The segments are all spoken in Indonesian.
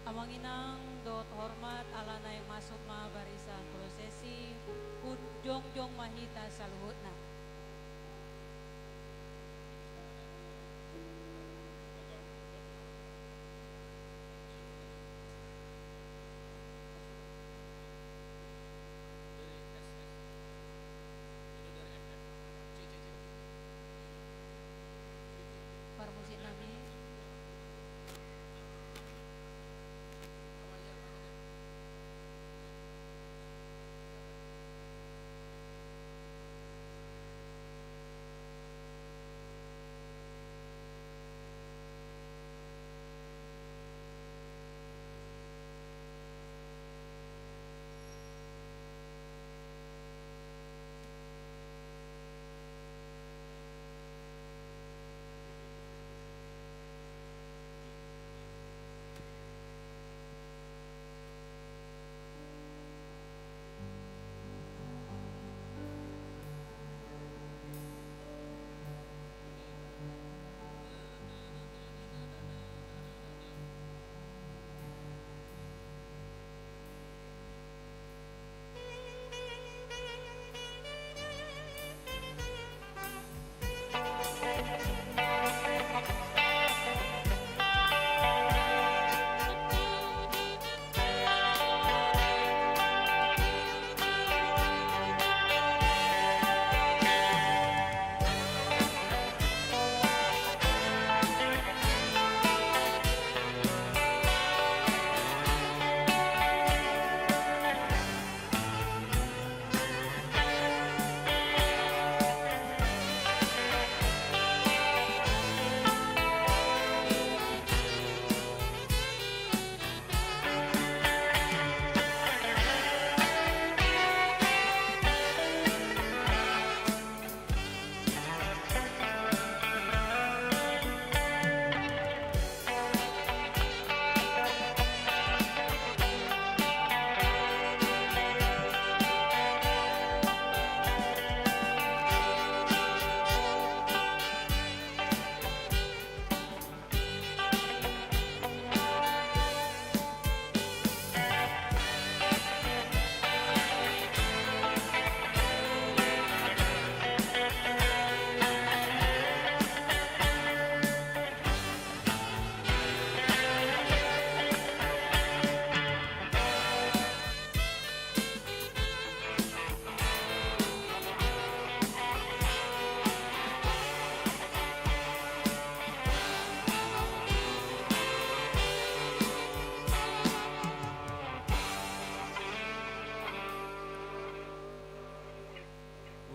Amanginang dot hormat alana yang masuk ma barisan prosesi jongjong mahita saluhutna. Musik nami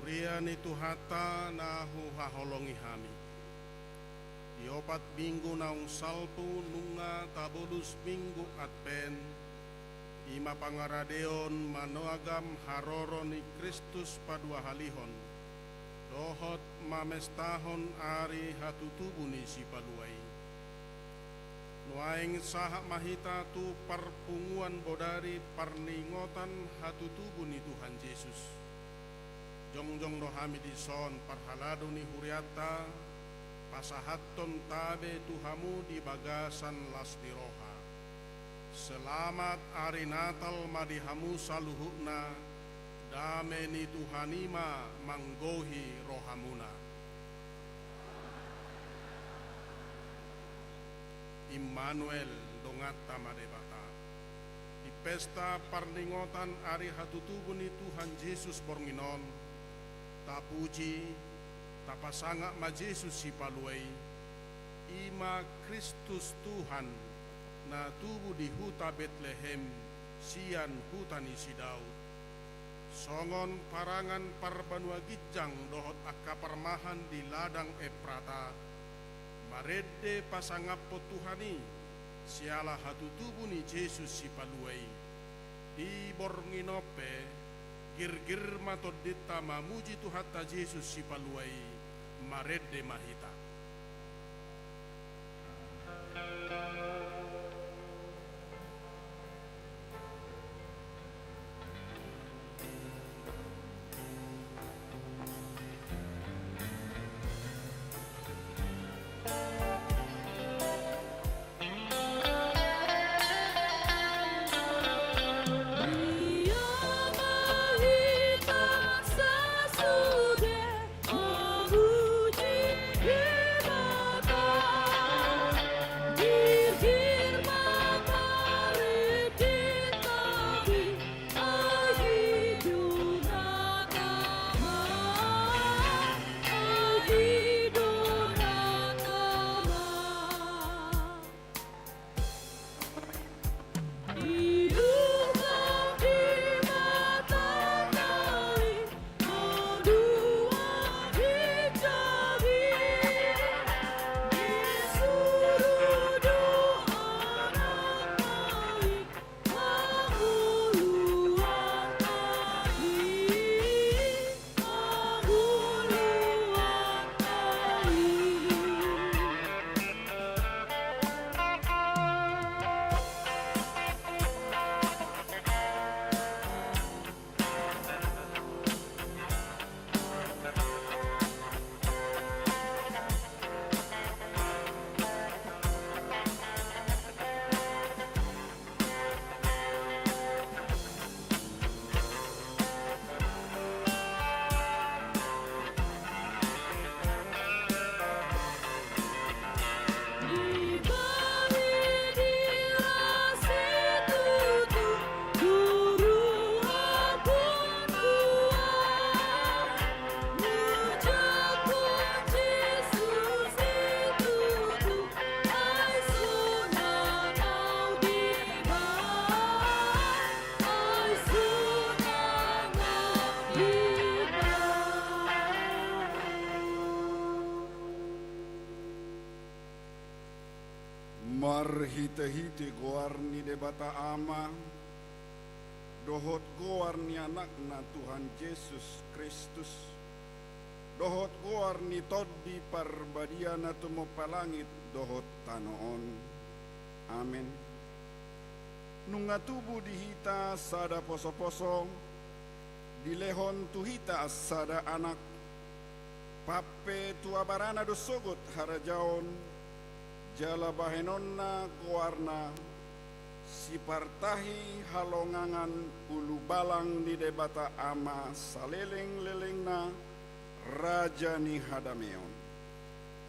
Urian itu hata nahu haholongi hami. Diopat minggu naung salpu nunga tabulus minggu adven. Ima pangaradeon manoagam haroroni Kristus padua halihon. Dohot mamestahon ari hatutubuni si paluai. Nuaing sahak mahita tu perpunguan bodari parningotan hatutubuni Tuhan Yesus. Jongjong rohami di son parhalado ni huriata pasahaton tabe tuhamu di bagasan las di roha. Selamat hari Natal madihamu saluhukna dame ni Tuhanima manggohi rohamuna. Immanuel dongata madebata. Di pesta parningotan ari hatutubun ni Tuhan Yesus bornginon tapuji tapasanga ma Yesus si paluai ima Kristus Tuhan na tubu di huta Betlehem sian hutani si Daud songon parangan parbanua gijang dohot akaparmahan di ladang Efrata marede pasangapo Tuhani siala hatutubu ni Yesus si paluai di bornginope gir-gir matodita mamuji Tuhata Yesus si paluai marede mahita. marhite-hite goarni debata ama, dohot goarni anakna Tuhan Yesus Kristus, dohot goarni toddi parbadiana tumo palangit dohot tanoon. Amin. Nunga tubuh dihita sada poso-poso, dilehon tuhita sada anak, pape tua barana dosogot harajaon, jala bahenonna goarna, si partahi halongangan ulu balang di debata ama saleleng-lelengna raja ni hadameon.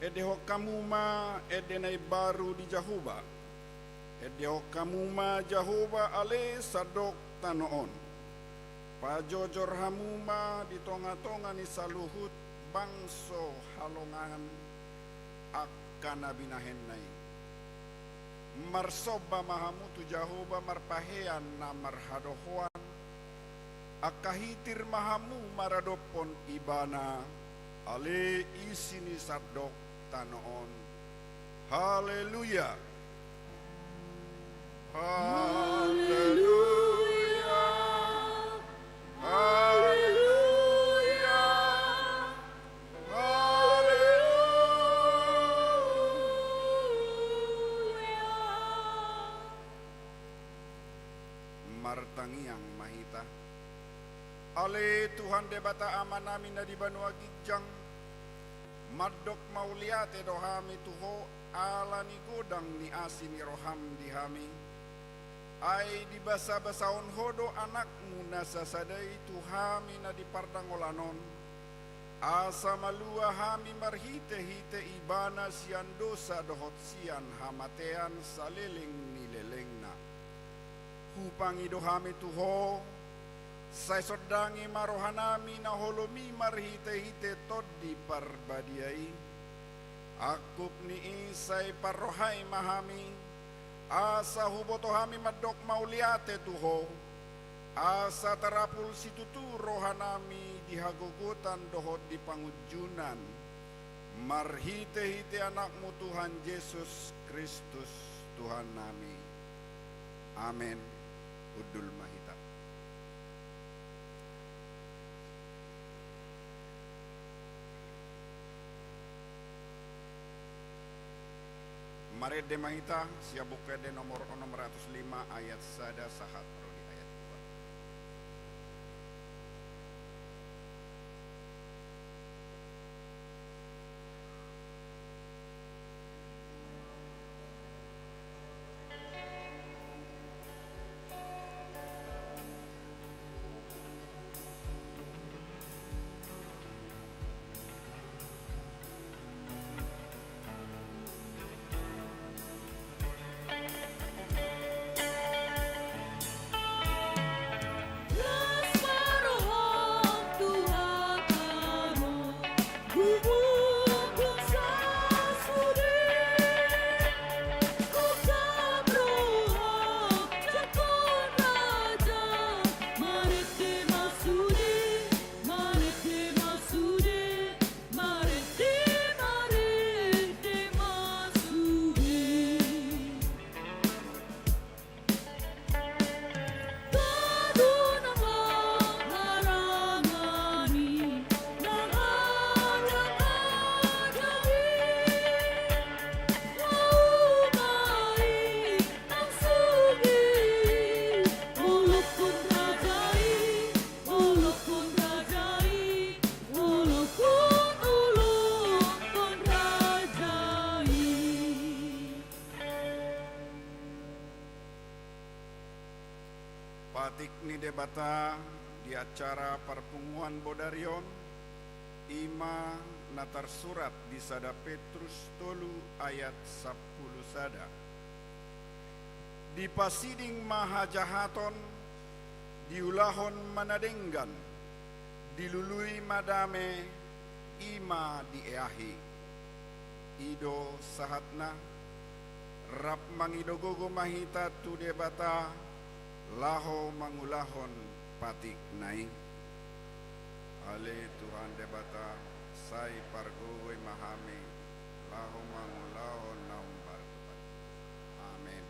Edeho kamuma edenai baru di Jahuba, edeho kamuma Jahuba ale sadok tanoon. Pajojor hamuma di tonga-tonga ni saluhut bangso halongangan akana binahenai. Marsoba mahamutu Jahoba marpahean na marhadohoan, akahitir mahamu maradopon ibana, ale isini sadok tanoon. Haleluya. Haleluya. Haleluya. Martangiang mahita, ale Tuhan debata amanami na di banua gijang, madok mauliate dohami tuho ala ni godang ni asini roham dihami, ay di basa-basaon hodo anakmu nasasadai tuhami na di partangolanon, asa malua hami marhite-hite ibana sian dosa dohot sian hamatean saleleng nilelengna. Hupangi dohami tuho, say sodangi marohanami na holomi marhite-hite toddi parbadiai. Akup ni isay parohay mahami, asa hubotohami madok mauliate tuho, asa tarapul situtu rohanami dihagugutan dohot di pangujunan. Marhite-hite anakmu Tuhan Yesus Kristus Tuhan nami. Amin. Udul mahita. Mari de mahita siabuke de nomor 605 ayat sada sahat prodi ayat 2. Patik ni debata di acara perpunguan Bodarion, ima natar surat di sada Petrus tolu ayat 10 sada. Di pasiding mahajahaton, diulahon manadenggan, dilului madame, ima dieahi. Ido sahatna, rap mangidogogo mahita tu debata, laho mangulahon patik nai. Ale Tuhan debata sai pargowe mahami laho mangulahon naum barbat. Amin.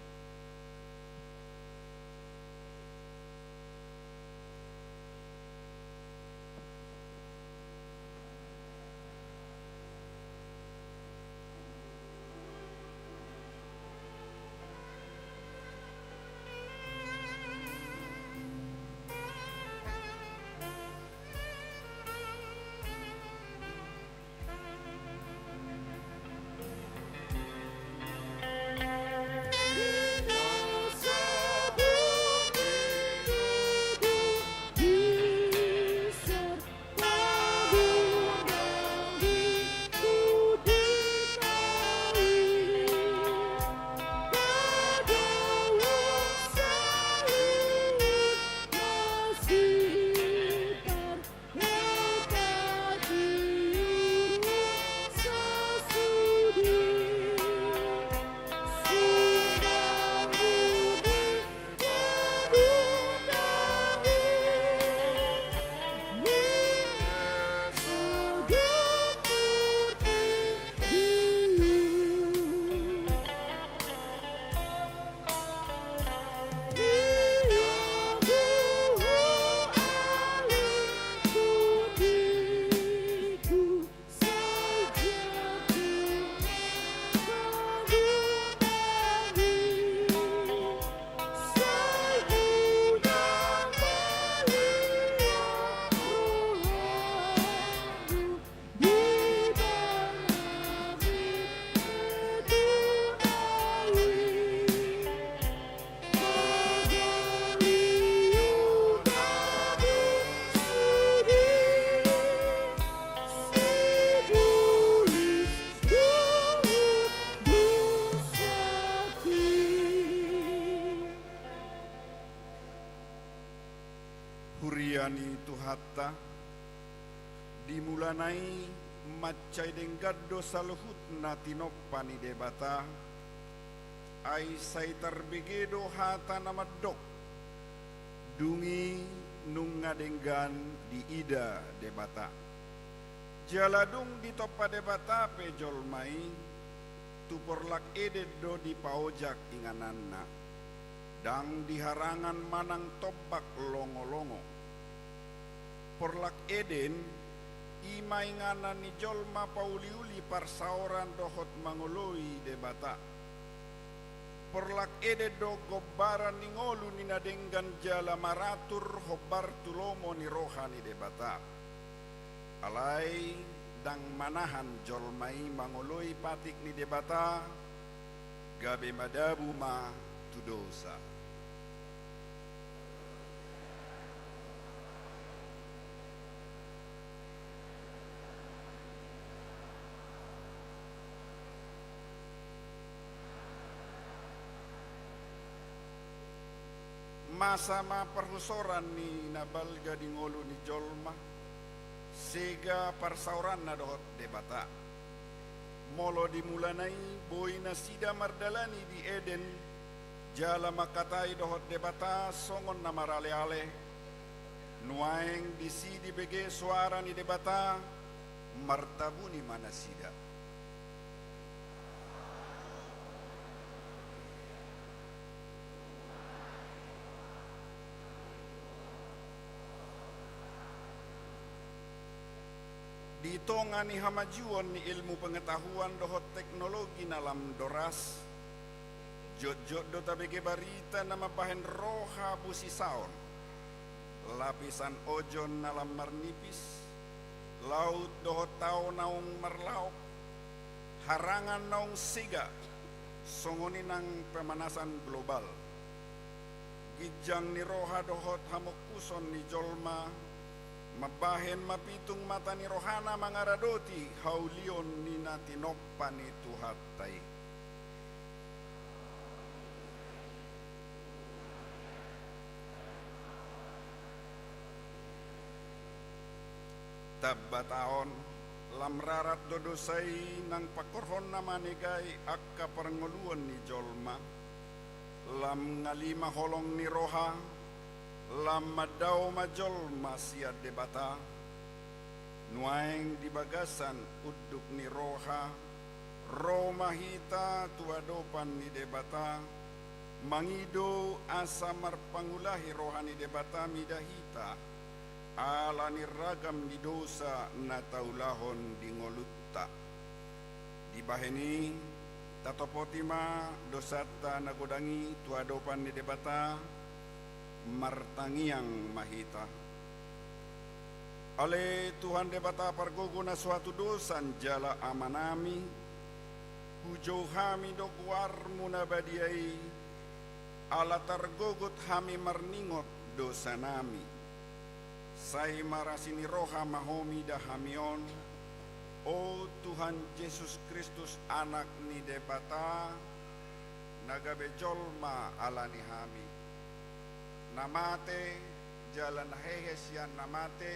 yani tuhatta dimulanai maccai denggaddo saluhut na tinoppani debata ai sai tarbegedo hata namaddok dungi nunga denggan di ida debata jaladung di toppa debata pejol mai tuporlak ededdo di paojak ingananna dang diharangan manang tobak longo-longo porlak eden ima inganan ni jolma pauliuli parsaoran dohot mangoloi debata porlak ededdo gobbaran ni ngolu ni nadenggan jala maratur hobar tulomo ni rohani debata alai dang manahan jolmai mangoloi patik ni debata gabe madabu ma tudosa. Masa ma perhusoran ni nabalga di ngolu ni jolma sega parsauran na dohot debata molo dimulanai boy na sida mardalani di Eden jala makatai dohot debata songon na marale-ale nuaeng di sidi bege suara ni debata martabuni mana sida ditongan ni hamajuan ni ilmu pengetahuan dohot teknologi nalam doras jod-jod do tabege barita nama bahen roha busi saon lapisan ojon nalam marnipis laut dohot tau naung marlaok harangan naung siga songoninang pemanasan global gijang ni roha dohot hamokuson ni jolma mabahen mapitung mata ni rohana mangaradoti haulion ni natinoppa ni tuhattai tabbataon lamrarat dodosai nang pakorhon namanigay akka parngoluan ni jolma lam ngalima holong ni roha lama daw majol masya debata nuaeng di bagasan uduk ni roha romahita tuadopan ni debata mangido asa marpangulahi rohani debata midahita ala ni ragam di dosa na taulahon di ngolutta di baheni tatopotima dosata nagodangi tuadopan ni debata martangiang mahita ale Tuhan debata pargogo na suatu dosan jala amanami hujau hami dokuar munabadiai ala targogot hami marningot dosa nami sai marasini roha mahomi dahamion o Tuhan Yesus Kristus anak ni debata nagabe jolma alani hami namate jalan hehes yan namate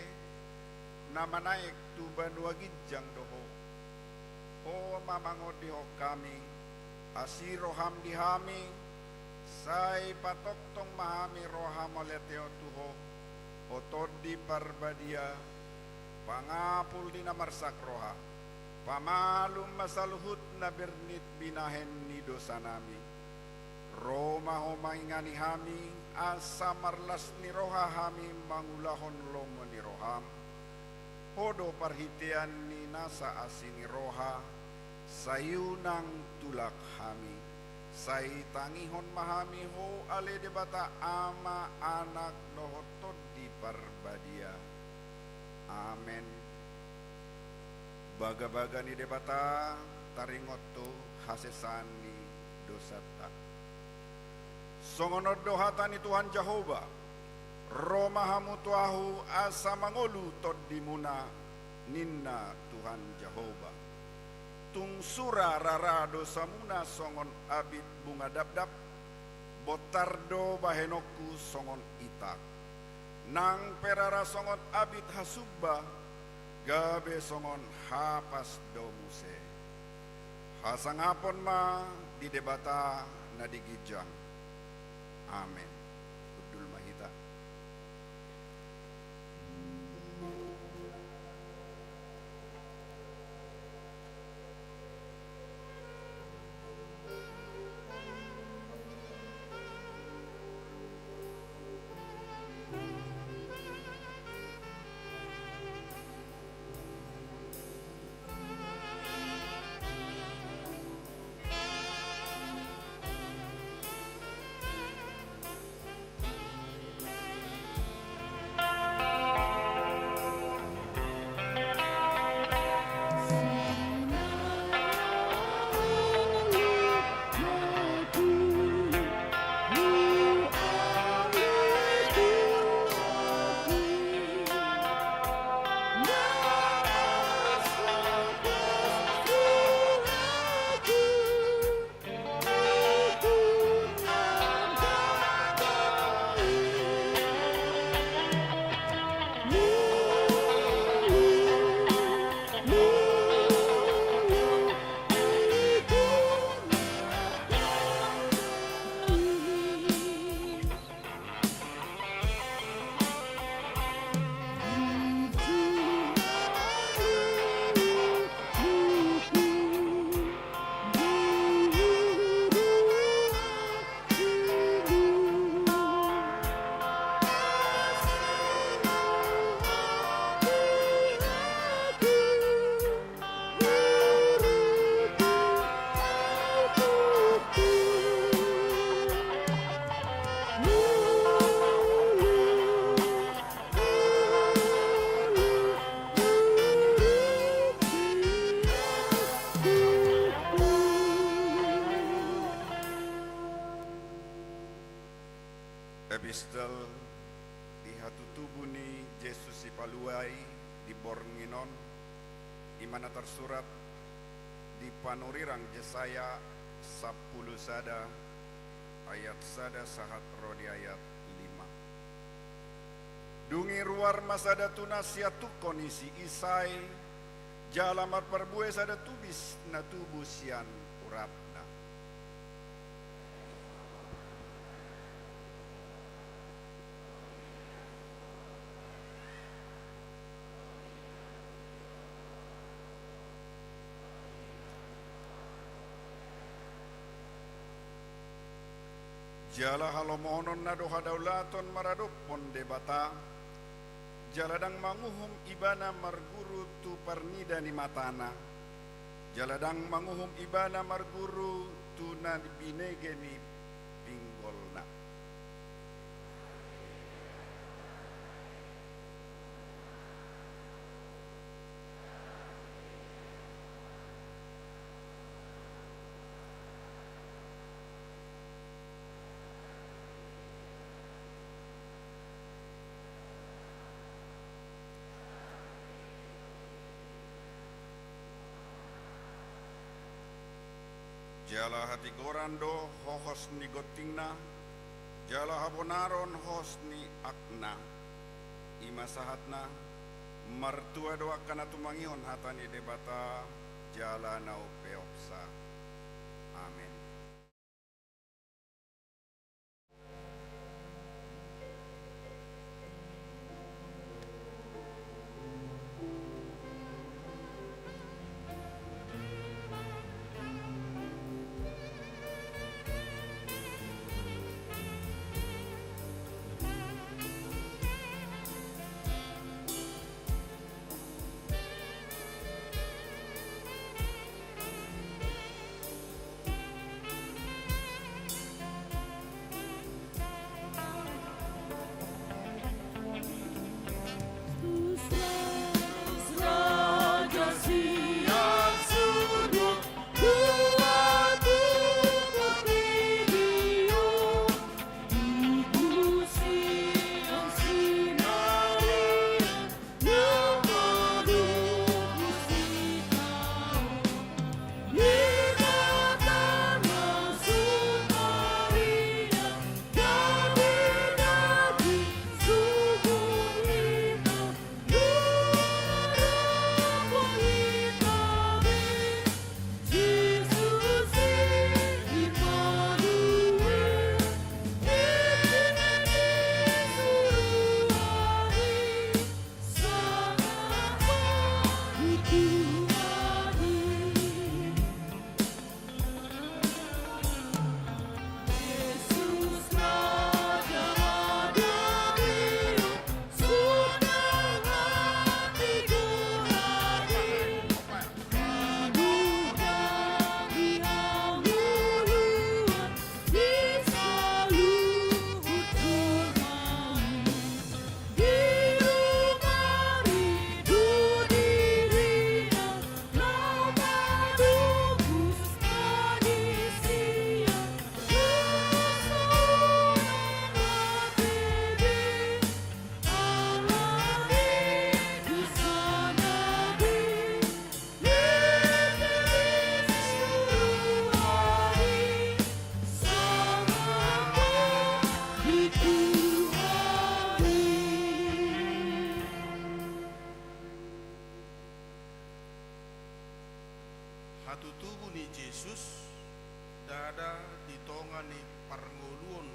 namanaik tuban wagidjang doho o mamangod diho kami asiroham dihami sai patoktong mahami roham oleteo tuho otod di parbadia pangapul di namarsak roha pamalum masaluhut na bernit binahen ni dosa nami Roma homangani hami asa marlas ni roha hami mangulahon lomo ni roham hodo parhitian ni nasa asini roha sayunang tulak hami say tangihon mahami ho ale debata ama anak lohotod di parbadia amen baga-baga ni debata taringoto hasesani dosata songonod dohatan ni Tuhan Jehovah Roma hamutuahu asa mangolu tod dimuna ninna Tuhan Jehovah tung sura rarado samuna songon abit bunga dabdab botardo bahenoku songon itak nang perara songot abit hasubba gabe songon hapas domuse hasangapon ma di debata na digijang. Amen. Kudul mahita. Epistel di hatutubuni Yesus ipaluai di Bornginon di mana tersurat di panurirang Yesaya 10 sada ayat sada sahat rodi ayat 5. Dungi ruar masada tunas siatuk kondisi isai jalamat perbue sada tubis na tubusian urapna. Jala halomonon na doha daulaton maradopon debata jaladang manguhum ibana marguru tu parnida ni matana jaladang manguhum ibana marguru tu na binege ni pinggolna. Jala hati gorando hohos ni gotingna, jala habonaron hos ni akna, ima sahatna, martua doa kana tumangion hatani debata, jala nau peopsa. Amin.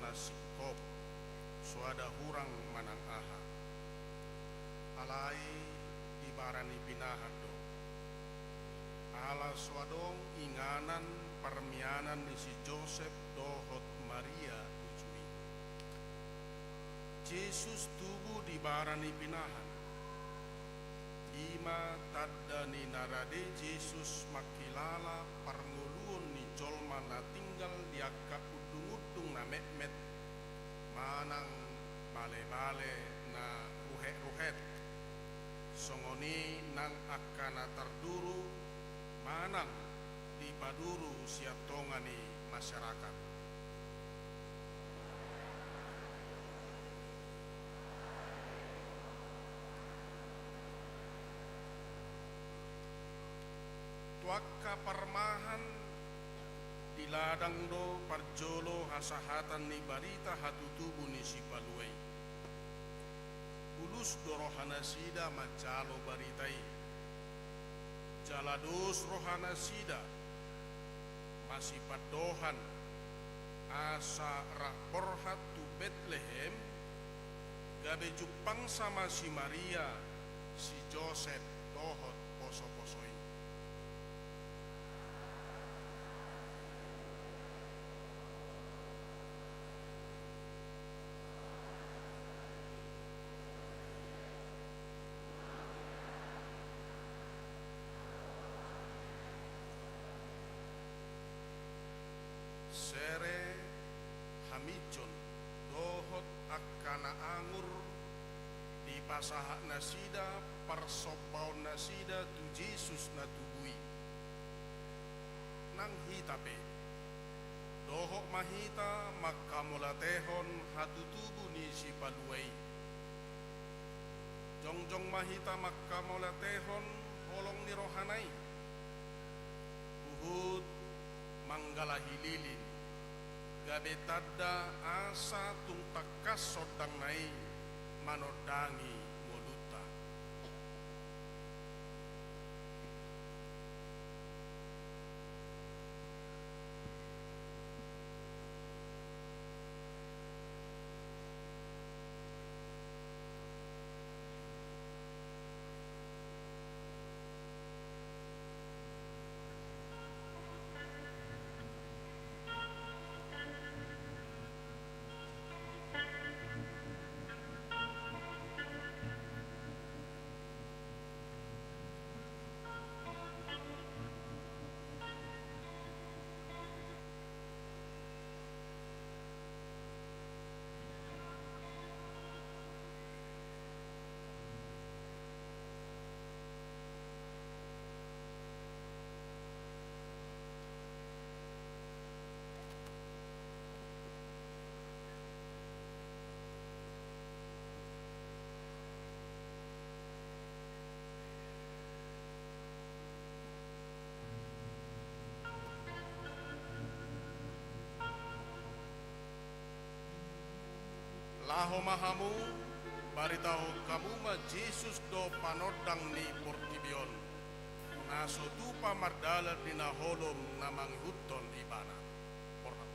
nasikop suada hurang manang aha alai ibarani binahan do ala suadong inganan permianan ni si Joseph dohot Maria ujui Yesus tubuh di barani binahan ima tadda ni narade Yesus makilala parnguluon ni jolma na tinggal di akka udung-udung na met-met manang bale-bale na ruhet-ruhet songoni nang akka na tarduru manang di paduru siatongani masyarakat. Tuakka parmahan di ladang do parjolo hasahatan ni barita hatutubu ni si paluai bulus do rohana sida majalo baritai jalados rohana sida masih padohan asa raporhat tu Bethlehem gabe jupang sama si Maria si Joseph dohot poso-posoi. Sere hamijon dohot akana angur di pasahak nasida parsopau nasida tu Yesus na tubui nang hitape dohok mahita makamulatehon hatutubu ni si paluai jongjong mahita makamulatehon holong ni rohanai uhud manggala hililin gabe tadda asa tung takas sodang nai manodangi moluta laho mahamu baritahu kamu ma Yesus do panodang ni portibion naso tupa mardala dina holom namang huton ibana porta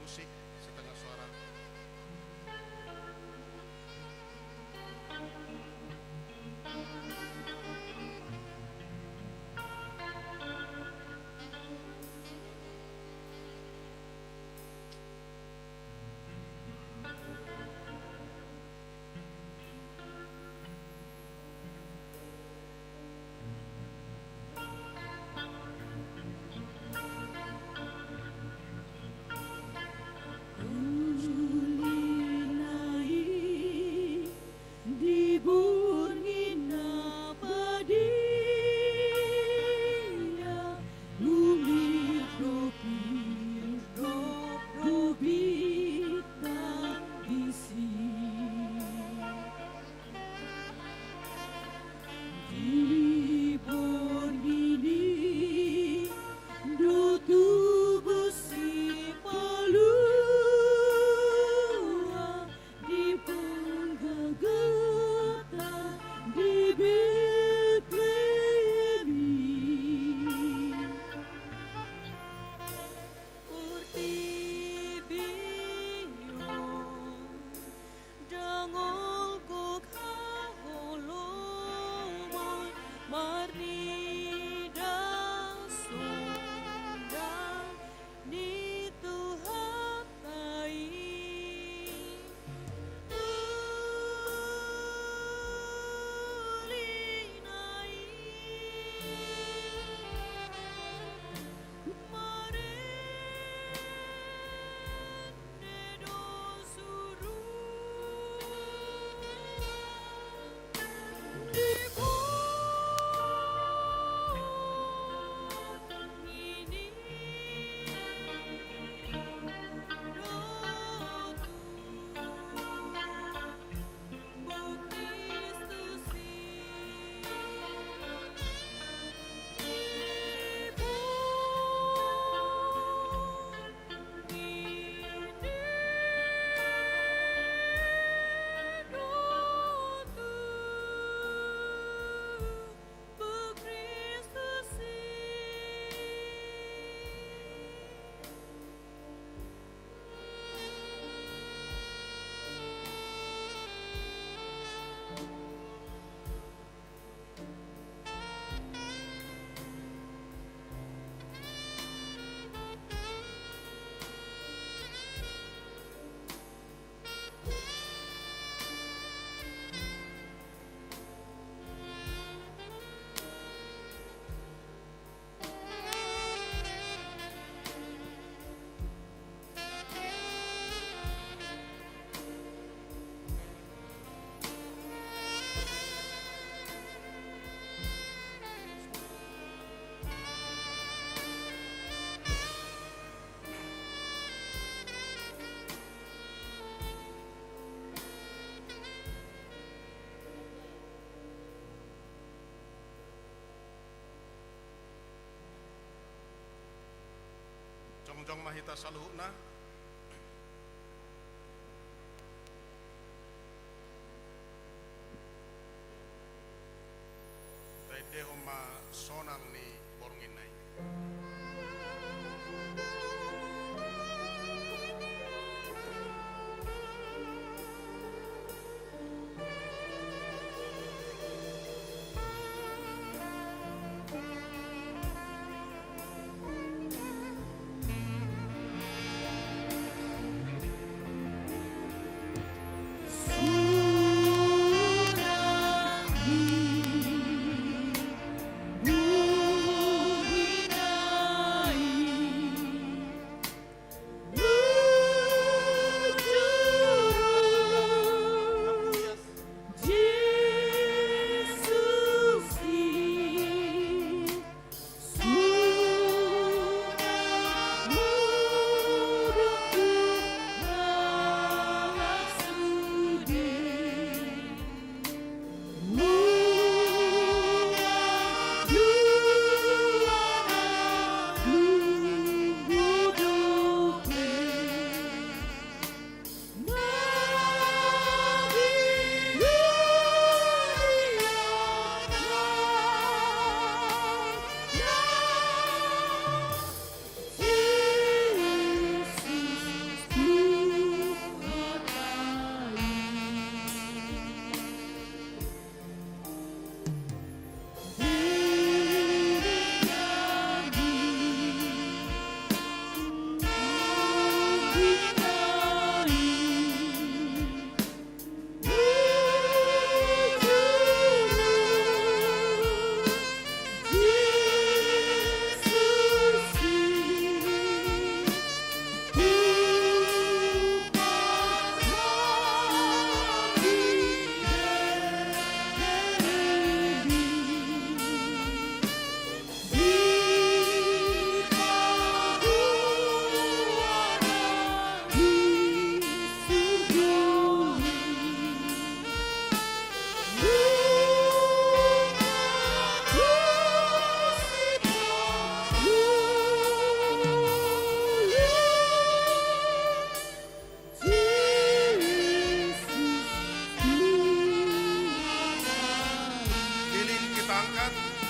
musik setengah suara. jongjong mahita saluhutna tai dehoma sonang ni borngin nai.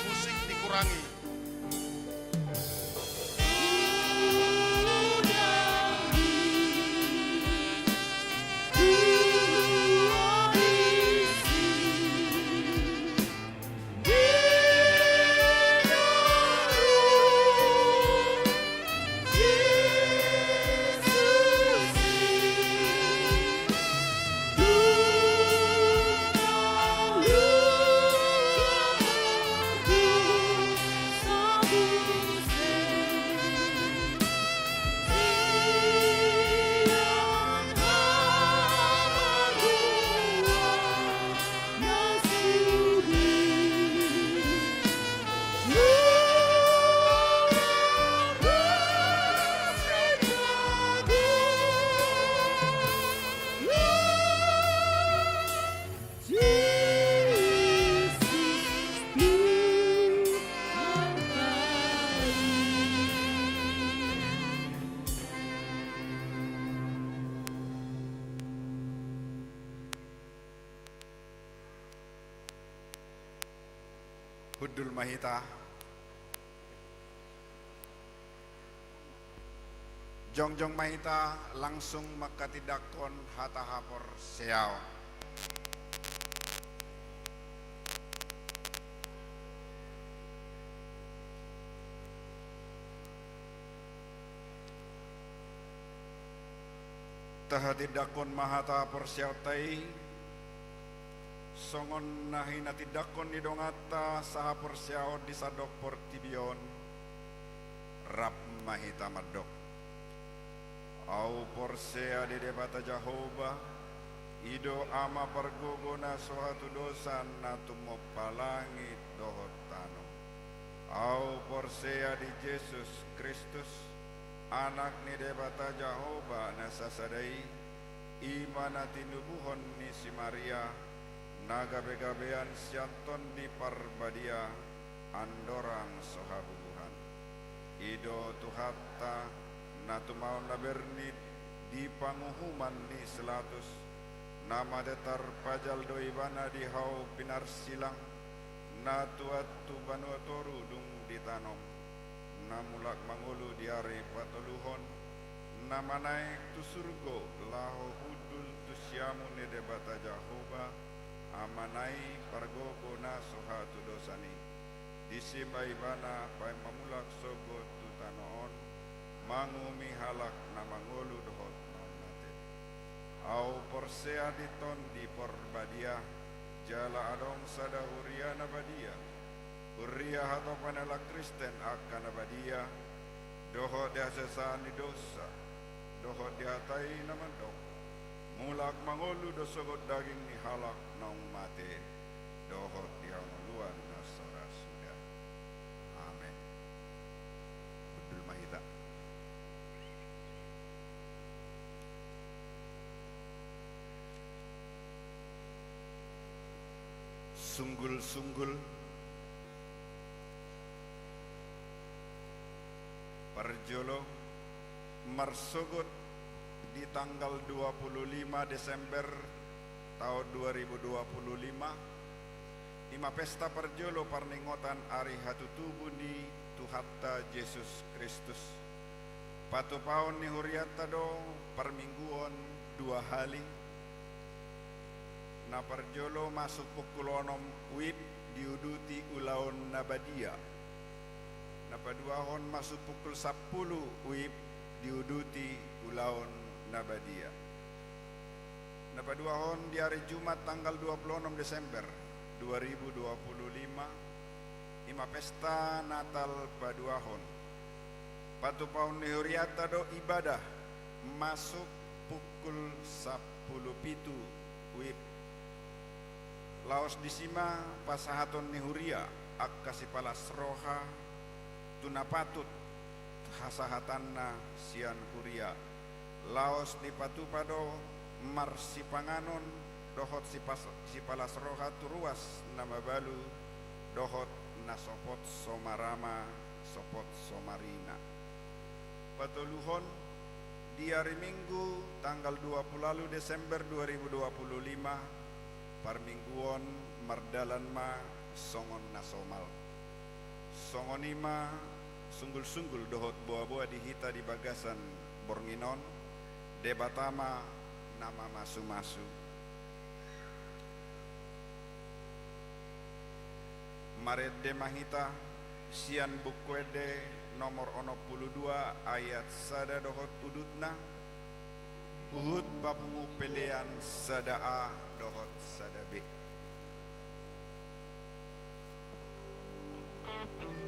Musik dikurangi. Hudul Mahita Jongjong Mahita langsung makatidakon hatahapor seau. Tahadidakon mahatahapor seau tai songon nahina tidakon ni dongata saha porsiao di sadok portibion rap mahita madok au porsea di debata Jehovah ido ama perguguna suatu dosa natumo palangit dohotano au porsea di Yesus Kristus anak ni debata Jehovah nasasadai imana tinubuhon ni si Maria nagabe-gabean sianton di parbadia andorang sohabubuhan ido tuhatta natu mau naberni di panguhuman ni selatus, nama detar pajal doi bana di hau pinar silang, natu atu banua toru dung ditanom, namulak mangulu diare patoluhon, nama naik tu surgo laho hudul tu syamu ne debata Jahoba, amanai pargogo na soha tu dosani, disibai bana pai mamulak sogo tu tanoon, mangumi halak na mangulu dohot mamate. Au porsea diton di porbadia, jala adong sada huria nabadia, huria hato panela Kristen akan nabadia, dohot dia sesani dosa, dohot dia tai namandok, mulak mangulu dosogot daging ni halak na umate, dohot dia muluan na sora sudah. Amin. Budul mahita. Sunggul-sunggul Parjolo marsogot di tanggal 25 Desember tahun 2025 ima pesta Parjolo parningotan ari hatutubuni Tuhatta Yesus Kristus patu paon ni huriata do parmingguon 2 hali na Parjolo masuk pukul 6 wib diuduti ulaon nabadia. Na paduahon masuk pukul 10 wib diuduti ulaon nabadia. Na paduahon di hari Jumat tanggal 26 Desember 2025 ima pesta Natal paduahon. Patu paun nihuriata do ibadah masuk pukul 10 pitu wib laos disima pasahaton nihuria ak kasih palas roha tunapatut hasahatanna sian huria laos di patupado marsi panganon dohot si palas roha turuas nama balu dohot nasopot somarama sopot somarina patuluhon di hari Minggu tanggal 20 Desember 2025 parmingguon mardalan ma songon nasomal songonima sunggul-sunggul dohot boa-boa dihita di bagasan Bornginon debatama nama masu-masu maret de mahita sian bukwede nomor 62 ayat sada dohot udutna uhud papungu pelean sada A dohot sada B. Good.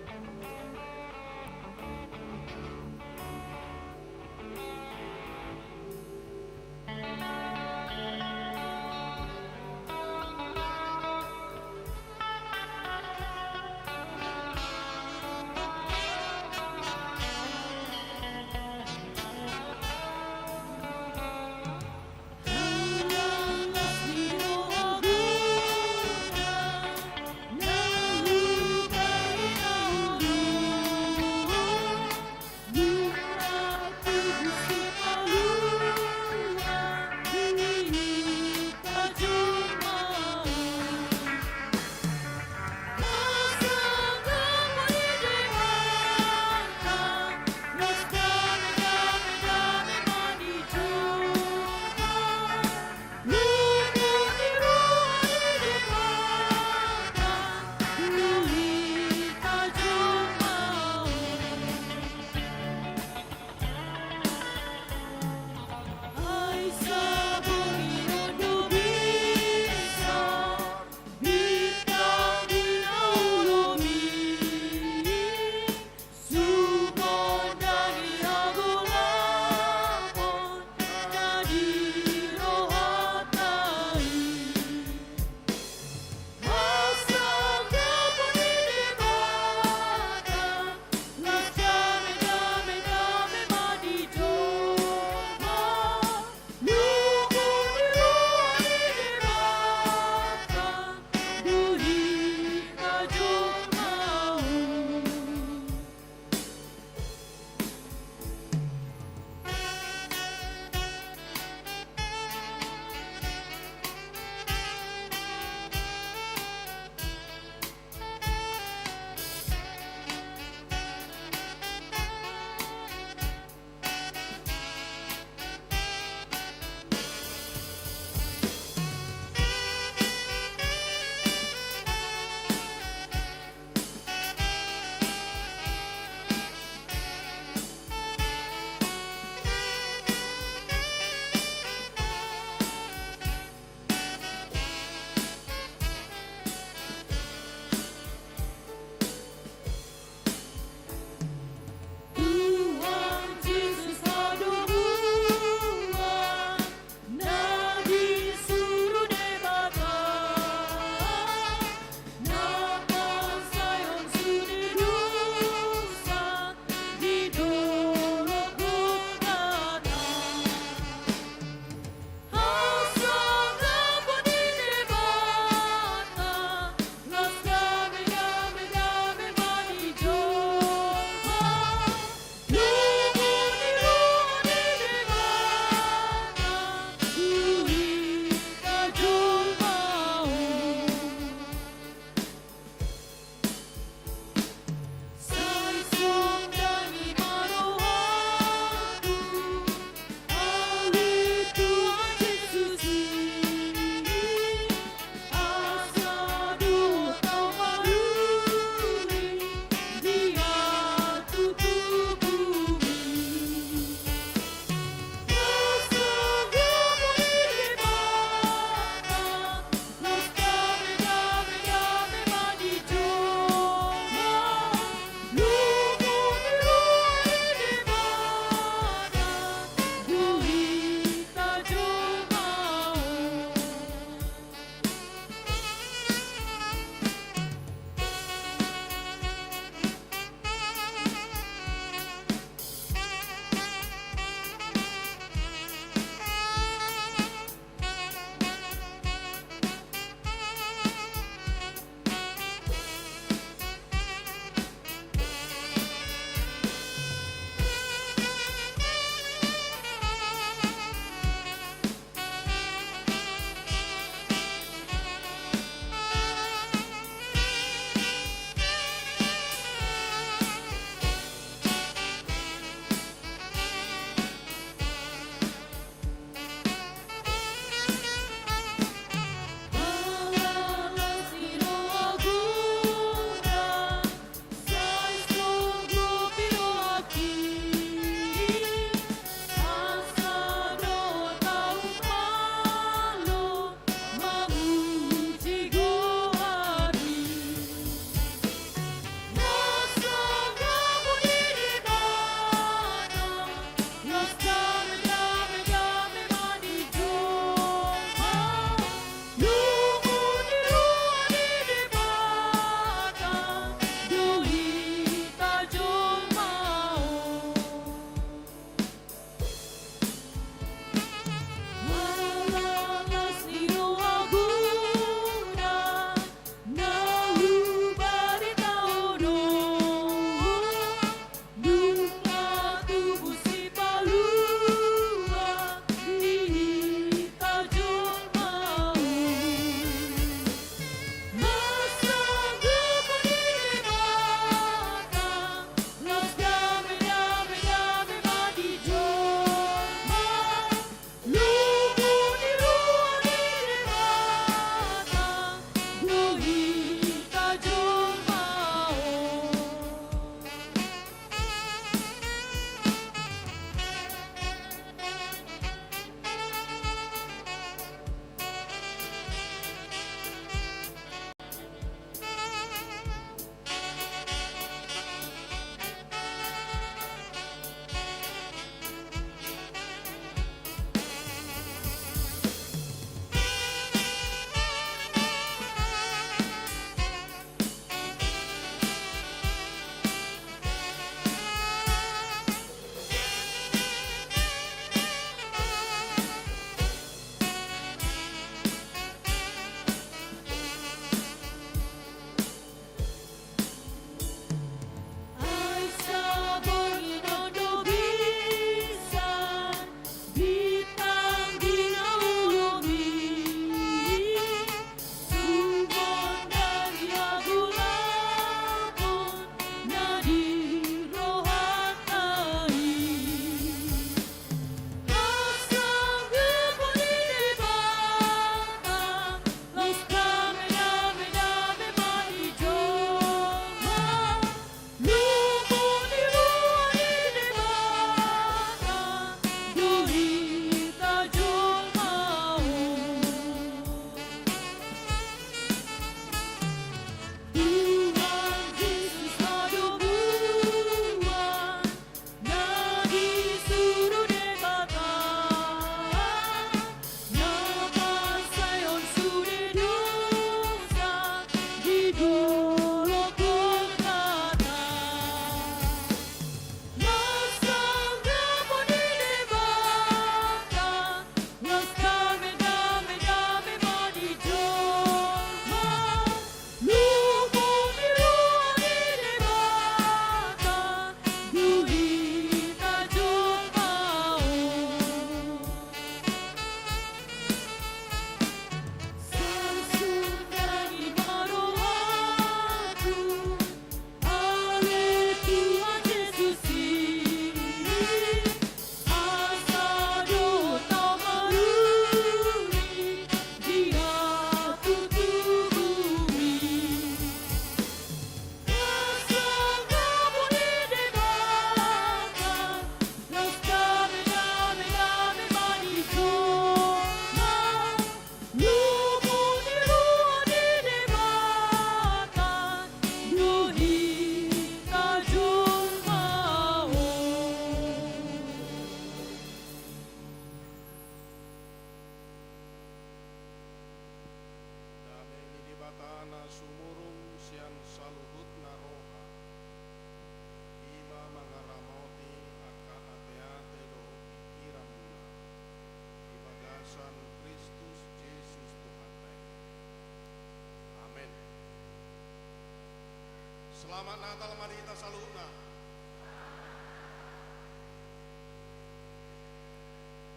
Selamat Natal Marita Saluna.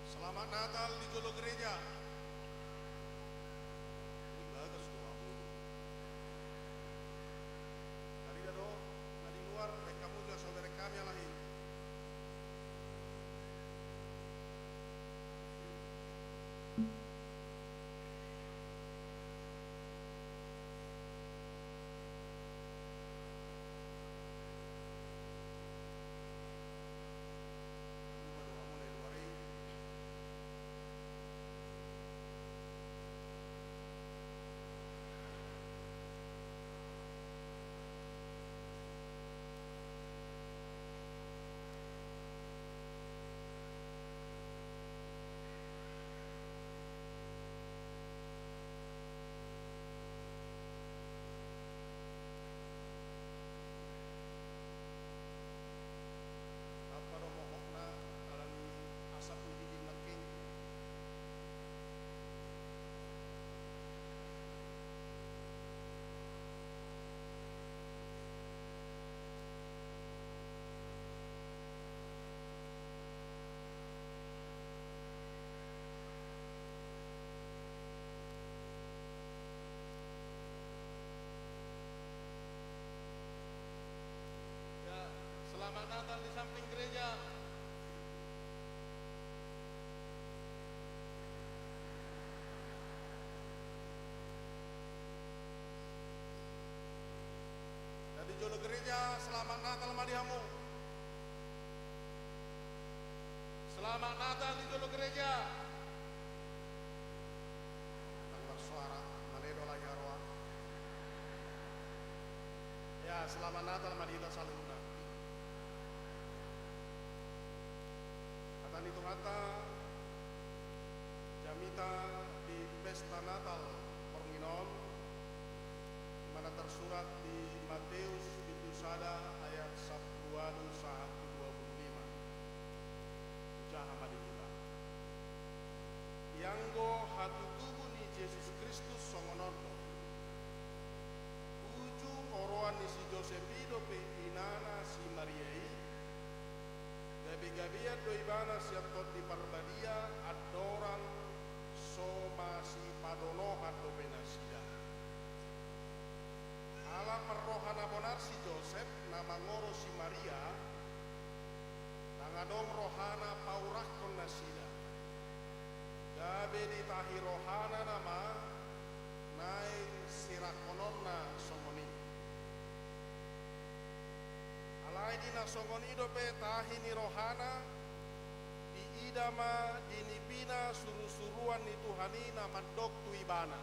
Selamat Natal di Jolo Gereja. Ini bagus doa mulu. Tadi dah doa, tadi luar, kamu juga saudara kami yang lahir. Selamat Natal di samping gereja. Dan di Jolo Gereja, selamat Natal Madihamu. Selamat Natal di Jolo Gereja. Tanpa suara, maledo lagi arwah. Ya, selamat Natal Marita Saluna. Kata itu kata Jamita di pesta Natal Pornginon, mana tersurat di Matius itu sada ayat 1:25. Ucaha madinita. Yanggo hatu tubuh ni Yesus Kristus songonondo. Ujung oroan ni si Josepido pe inana si Mariai. Gabi-gabian doibana siatot di parbadia adoran soma si padono atau benasida. Ala perrohana bonar si Joseph nama ngoro si Maria nangadong rohana paurah kon nasida. Gabe ditahi rohana nama nain sirakononna somoni. Alai dina songonido pe tahini rohana di idama dinipina suru-suruan ni Tuhani nama dok tuibana.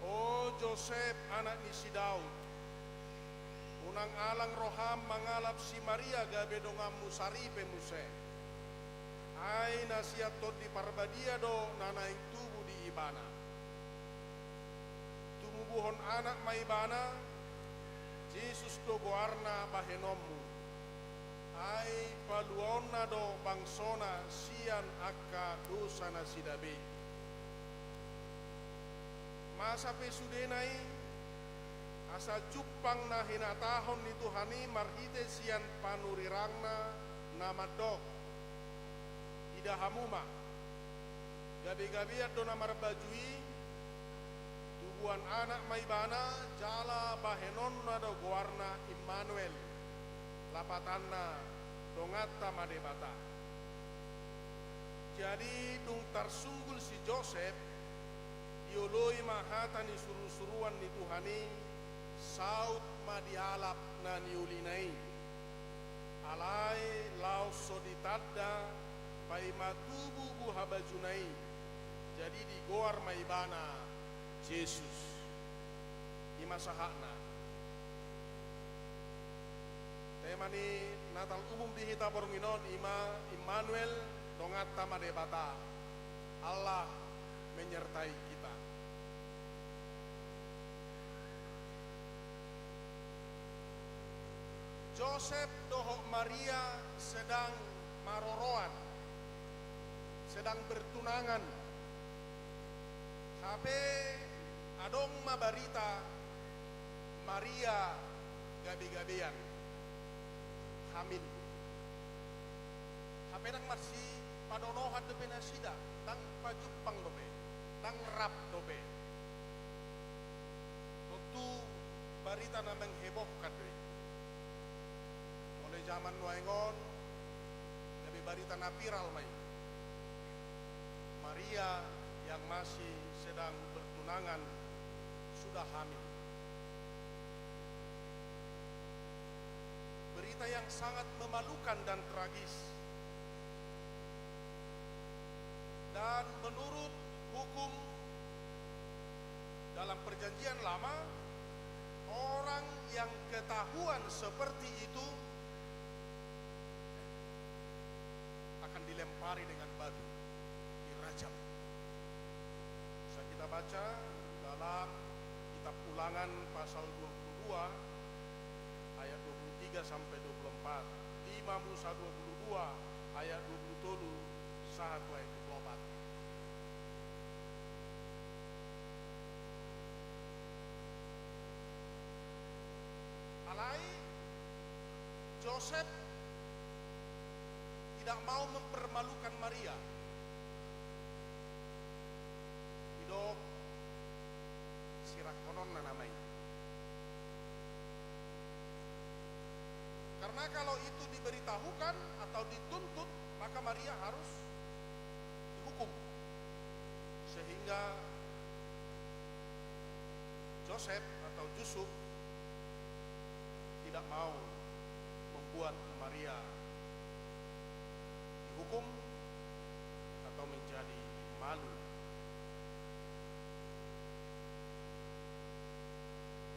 O Joseph anak ni si Daud, unang alang roham mangalap si Maria gabe dongam musari pe muse. Ai nasiatot di parbadia do nanaing tubuh di ibana. Tumubuhon anak maibana Yesus do goarna bahenomu. Ai paluonna do bangsona sian akka dosana sidabe. Masa pesudenai asa cupang na hinatahon ni Tuhani marhite sian panurirangna nama dok. Ida hamuma. Gabi-gabiat do namar bajui tubuhan anak maibana jala bahenonna do goarna Immanuel lapatanna dongata madebata. Jadi dung tarsunggul si Joseph dioloi mahata ni suru-suruan ni Tuhani saut madialap na niulinai alai laos soditadda pai matubu buhabajunai jadi di goar maibana Yesus ima sahakna. Tema ni Natal umum di hita Pornginon ima Immanuel dongata madebata. Allah menyertai kita. Joseph dohok Maria sedang maroroan, sedang bertunangan. Habe adong mabarita Maria gabi-gabian hamil. Hapenang masih padonohan dope nasida, tang pajupang dope, tang rap dope. Tentu berita na menghebohkan dope. Mulai zaman nuaingon, gabi berita na viral mai. Maria yang masih sedang bertunangan sudah hamil. Berita yang sangat memalukan dan tragis. Dan menurut hukum dalam perjanjian lama, orang yang ketahuan seperti itu akan dilempari dengan batu, dirajam. Bisa kita baca dalam kitab Ulangan pasal 22 ayat 23 sampai 24, 5 Musa 22 ayat 27 1 ayat 24. Alai Joseph tidak mau mempermalukan Maria. Hidup sirah konon namanya. Karena kalau itu diberitahukan atau dituntut, maka Maria harus dihukum. Sehingga Joseph atau Yusuf tidak mau membuat Maria dihukum atau menjadi malu.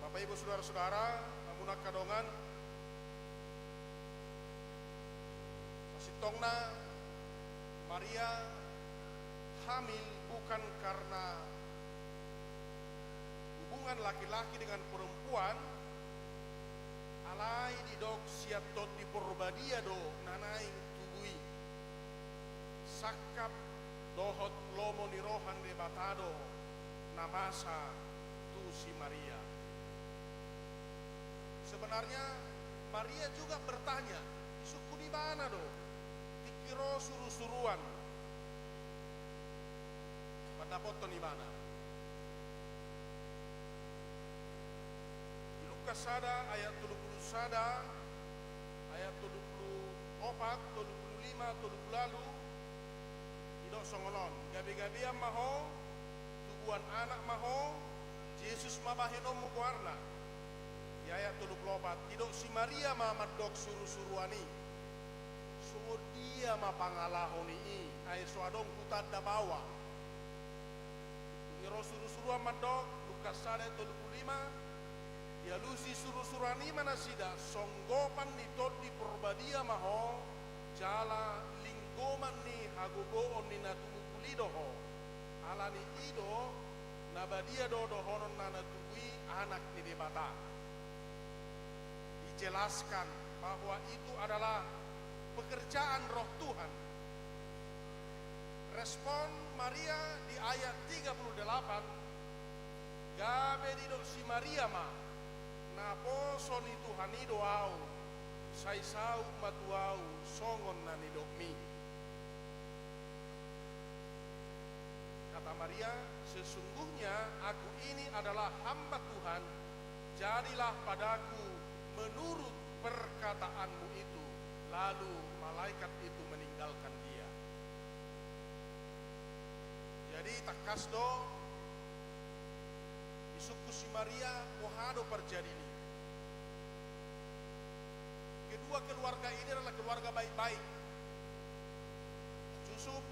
Bapak Ibu Saudara-saudara, amunah kadongan masitongna Maria hamil bukan karena hubungan laki-laki dengan perempuan, alai didok siap tot di porbadia do nanai tugui sakap dohot lomo nirohan de batado namasa tu si Maria. Sebenarnya Maria juga bertanya, suku di mana do? Dikiro suruh-suruan. Pendapat di mana? Di Lukas sada ayat 30 sada ayat 24, 25, 30 lalu tidak songonon. Gabi-gabian maho, tubuhan anak maho, Yesus mabahinom mukuarna. Di ayat 24, tidak si Maria mamadok suruh-suruani. Sungguh dia mapangalahoni ay suadong kutad da bawa. Ngiro suruh-suruan madok, Lukas sada 35, ya lusi suruh-suruani mana sida, songgopan ni tot di porbadia maho, jala linggoman ni hagogoon ni natumukulidoho, ala ni ido, nabadia dodohonon na natugui anak ni debata. Dijelaskan bahwa itu adalah pekerjaan roh Tuhan. Respon Maria di ayat 38, gabe didok si Maria ma, napo soni Tuhan idoau, saisau matuau, songon nanidok mi. Kata Maria, sesungguhnya aku ini adalah hamba Tuhan, jadilah padaku menurut perkataanmu itu. Lalu malaikat itu meninggalkan dia. Jadi takasdo isuku si Maria kohado perjadi ini. Kedua keluarga ini adalah keluarga baik-baik, Yusuf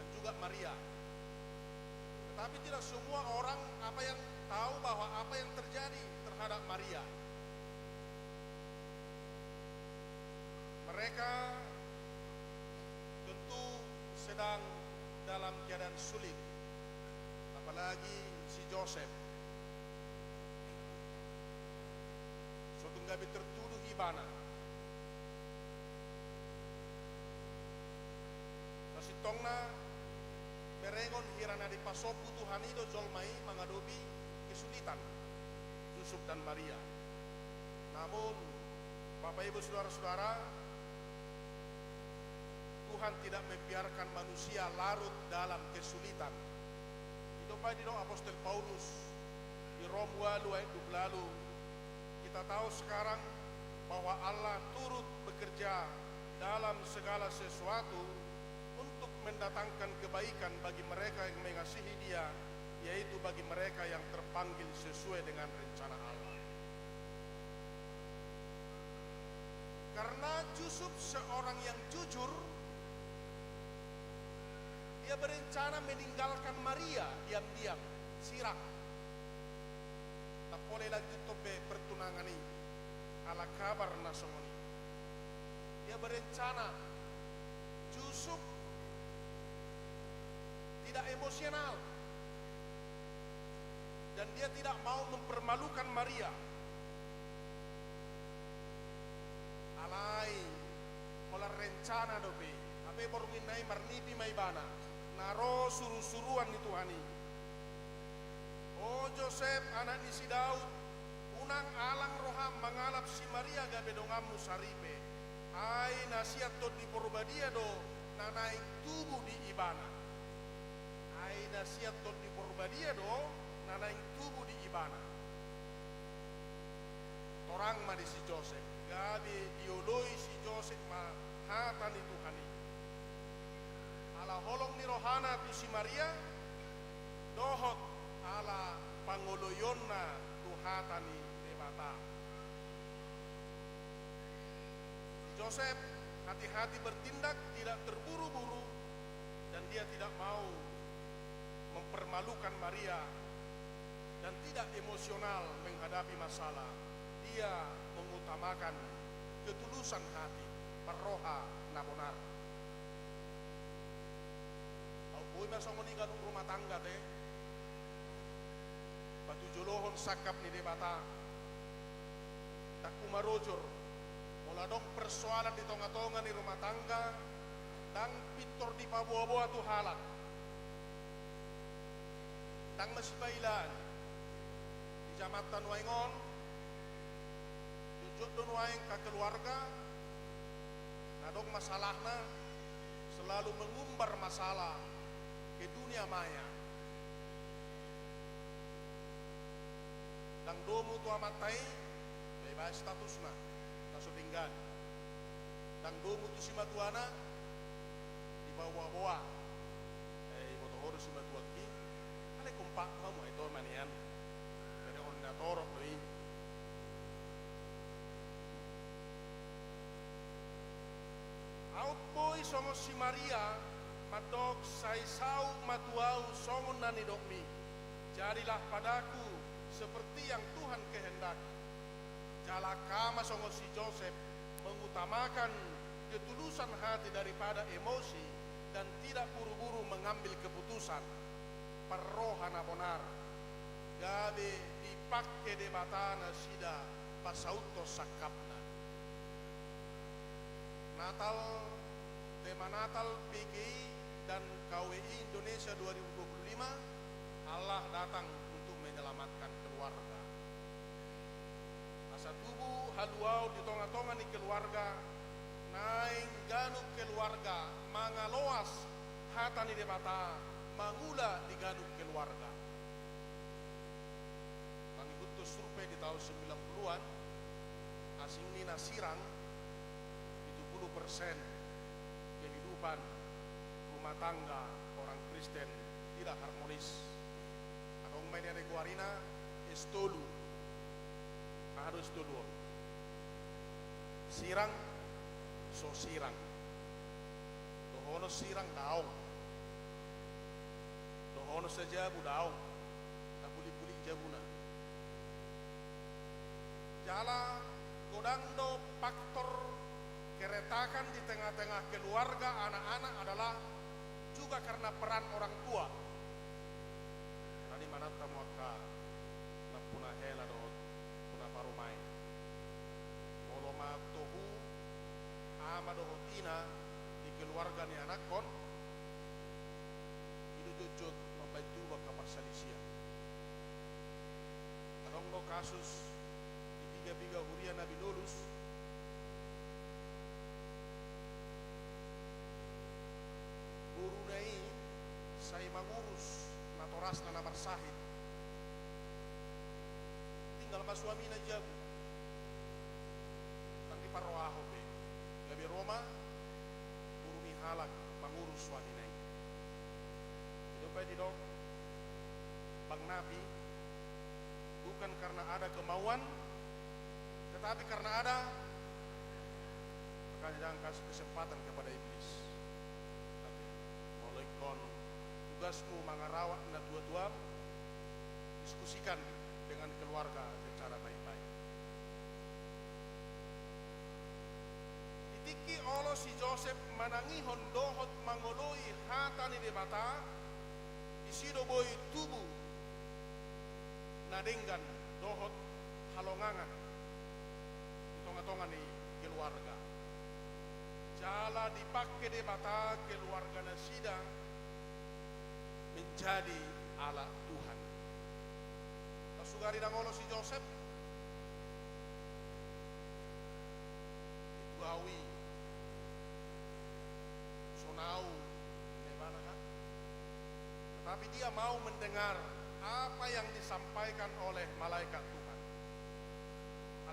dan juga Maria. Tetapi tidak semua orang tahu bahwa apa yang terjadi terhadap Maria. Mereka tentu sedang dalam keadaan sulit, apalagi si Joseph. Suatu gabi tertuduh ibana. Masitongna merengon hirana di pasopu Tuhan itu jolmai mengadopi kesulitan Yusuf dan Maria. Namun Bapak Ibu Saudara-saudara, Tuhan tidak membiarkan manusia larut dalam kesulitan. Itu Pak di Apostol Paulus di Rom 8 ayat 20. Kita tahu sekarang bahwa Allah turut bekerja dalam segala sesuatu untuk mendatangkan kebaikan bagi mereka yang mengasihi Dia, yaitu bagi mereka yang terpanggil sesuai dengan rencana Allah. Karena Yusuf seorang yang jujur, dia berencana meninggalkan Maria diam-diam, sirang. Tak boleh lanjut tobe pertunangan ini, ala kabar nasomoni. Dia berencana, Yusuf tidak emosional, dan dia tidak mau mempermalukan Maria. Alai, mola rencana dobe, abe borminai marnipi maibana, naro suruh-suruan itu hani. Oh Joseph anak isi Daud, unang alang roham mengalap si Maria gabe dongamu saripe. Ai nasihat to di porbadia do, nanaing tubuh di ibana. Ai nasihat to di porbadia do, nanaing tubuh di ibana. Torang ma di si Joseph, gabe dioloi si Joseph ma hatan itu hani. Ala holong ni rohana tu si Maria, dohot ala pangoloyonna tu hatani debata. Joseph hati-hati bertindak, tidak terburu-buru, dan dia tidak mau mempermalukan Maria dan tidak emosional menghadapi masalah. Dia mengutamakan ketulusan hati, perroha nabonar. Au masa meninggal rumah tangga teh, batu jolohon sakap ni debata, tak kumarojor. Mula dong persoalan di tonga-tonga di rumah tangga, dan pitor di pabuah-buah tu halak. Tang masih bailan di Jamatan Waingon, jujur don waing ke keluarga, nadong masalahna selalu mengumbar masalah ke dunia maya. Dan domu tu amatai, bebas statusna. Tinggal dan domu tu si matuana di bawah-bawah motor si matuaki ale kompak kamu itu manian dari ordinator doi outboy songo si Maria madog saisau matuau songo nani dokmi, jadilah padaku seperti yang Tuhan kehendaki. Jalakama songo si Joseph mengutamakan ketulusan hati daripada emosi dan tidak buru-buru mengambil keputusan. Perrohana bonar gabe dipakai debatana sida pasauto sakapna. Natal, tema Natal PGI dan KWI Indonesia 2025, Allah datang untuk menyelamatkan keluarga. Asa tubuh haluau di tonga-tonga ni keluarga, naing ganuk keluarga, mangaloas hata ni debata, mangula di ganuk keluarga. Kang ikut tu survei di tahun 90-an, asing ni nasirang 70% kehidupan rumah tangga orang Kristen tidak harmonis. Atau mainnya neguarina estolu. Harus dulu sirang so sirang dohono sirang daong dohono saja budaong tak puli-puli jabuna jala godang do faktor keretakan di tengah-tengah keluarga anak-anak adalah juga karena peran orang tua. Tadi mana tamu akka napuna hela do parumai moloma tohu ama dohotina di keluarga ni anak kon itu jujur membantu baka perselisihan. Kadang no kasus di biga huria Nabi Lulus burunai saya mengurus natoras na namar sahid tinggal mas suami na jago tangi parwaho be gabi Roma burumi halak mengurus suami na itu pa di dok Bang Nabi bukan karena ada kemauan tetapi karena ada, makanya jangan kasih kesempatan kepada iblis. Mulai kon tugasmu mengarawat na tua-tua, diskusikan dengan keluarga secara baik-baik. Ditiki olo si Joseph manangi hondohot mangoloi hatani de bata, isido boy tubuh nadenggan dohot halongangan tonga-tonga ni keluarga jala dipakai de bata keluarga nasida menjadi ala Tuhan tasugari dangolo si Joseph itu awi sonau nebana kan tetapi dia mau mendengar apa yang disampaikan oleh malaikat Tuhan.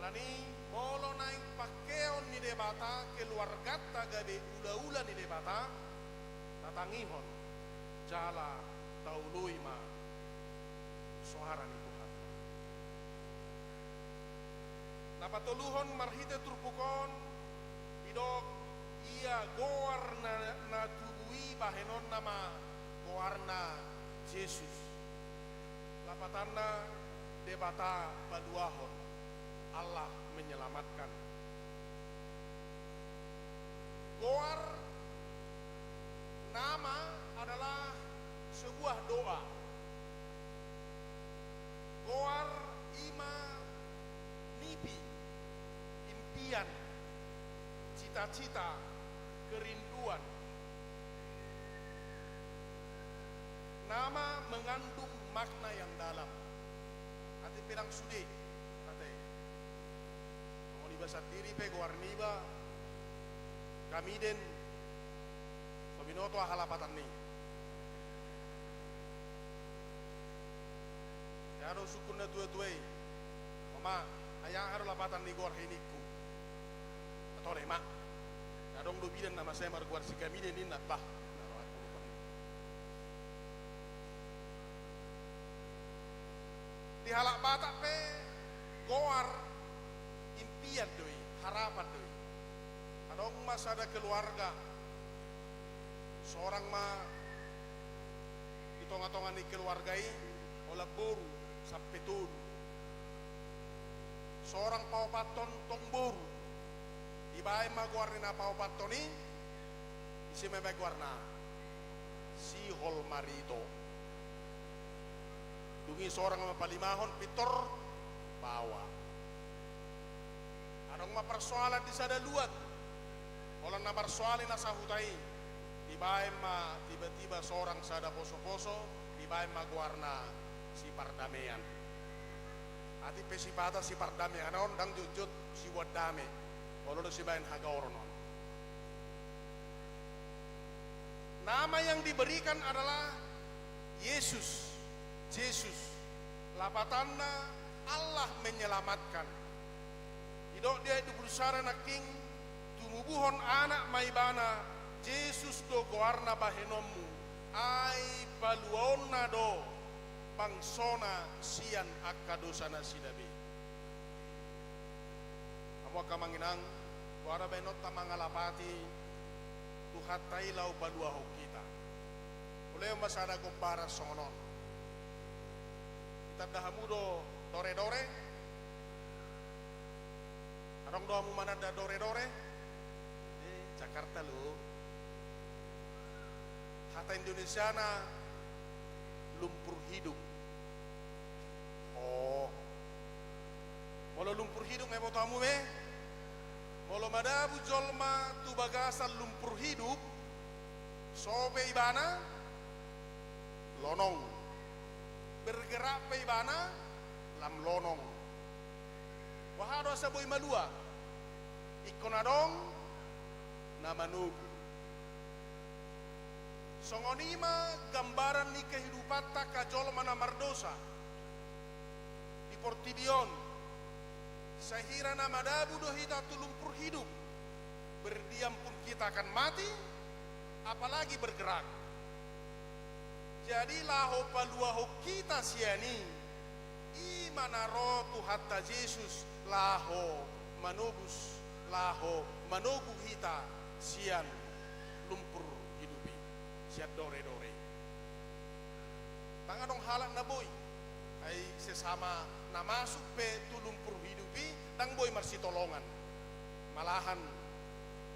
Alani molo naik pakeon ni debata keluarga gabe ula-ula ni debata tatangihon jala taului ma suara ni Tuhan. Napatuluhon marhite turpukon idok ia goar na tubui bahenon nama goarna Yesus. Lapatanna debata baduahon Allah menyelamatkan. Goar nama adalah sebuah doa. Goar ima mimpi, impian, cita-cita, kerinduan. Nama mengandung makna yang dalam. Hati pirang sudi, kata. Mau dibasat diri pe goarniba, kami den, sobinoto halapatan ni. Yaro sukun na tua-tuai, mama, ayah haro lapatan ni goar hiniku. Atau deh mak, yadong do bidan nama saya marguar si kami den ni bah. Di halak batak pe goar impian doi harapan doi adong mas ada keluarga seorang ma di tonga-tonga ni keluargai olah boru sampai tun seorang paupaton tong boru di bae ma goar ni na paupaton ni isi mebe goar na si hol marito dungi seorang mapalimahon pitor bawa adong ma persoalan di sada luat olang na persoalan na sahutai di bae ma tiba-tiba seorang sada poso-poso di bae ma guarna si pardamaian ati pesipata si pardamaian anon dang jujut si wadame olo si baen hagaoronon nama yang diberikan adalah Yesus. Yesus, lapatanna Allah menyelamatkan. Idok dia itu berusaha na king, tumubuhon anak maibana, Yesus do goarna bahenomu, ai baluona do, bangsona sian akadosana sidabi. Amo kamanginang, wara benot tamangalapati, tuhatai lau baluaho kita. Uleo masada kumpara sonon. Dahamudo dore-dore adong doamu mana da dore-dore Jakarta lu hata Indonesia na lumpur hidup oh molo lumpur hidup mebo tamu be molo madabu jolma tu bagasan lumpur hidup sobe ibana lonong bergerak pe ibana lam lonong Wahado asa boy malua. Ikonadong na manugu. Songonima gambaran ni kehidupan tak kajol mana mardosa. Di Portibion. Sehira nama dabu doh hita tulumpur hidup. Berdiam pun kita akan mati, apalagi bergerak. Jadi laho paluaho kita siani, imana roh Tuhan ta Yesus laho manobus, laho manogu hita sian lumpur hidupi, siat dore-dore. Tanga dong halak na boy, ay sesama na masuk pe tulumpur hidupi, dang boy marsi tolongan, malahan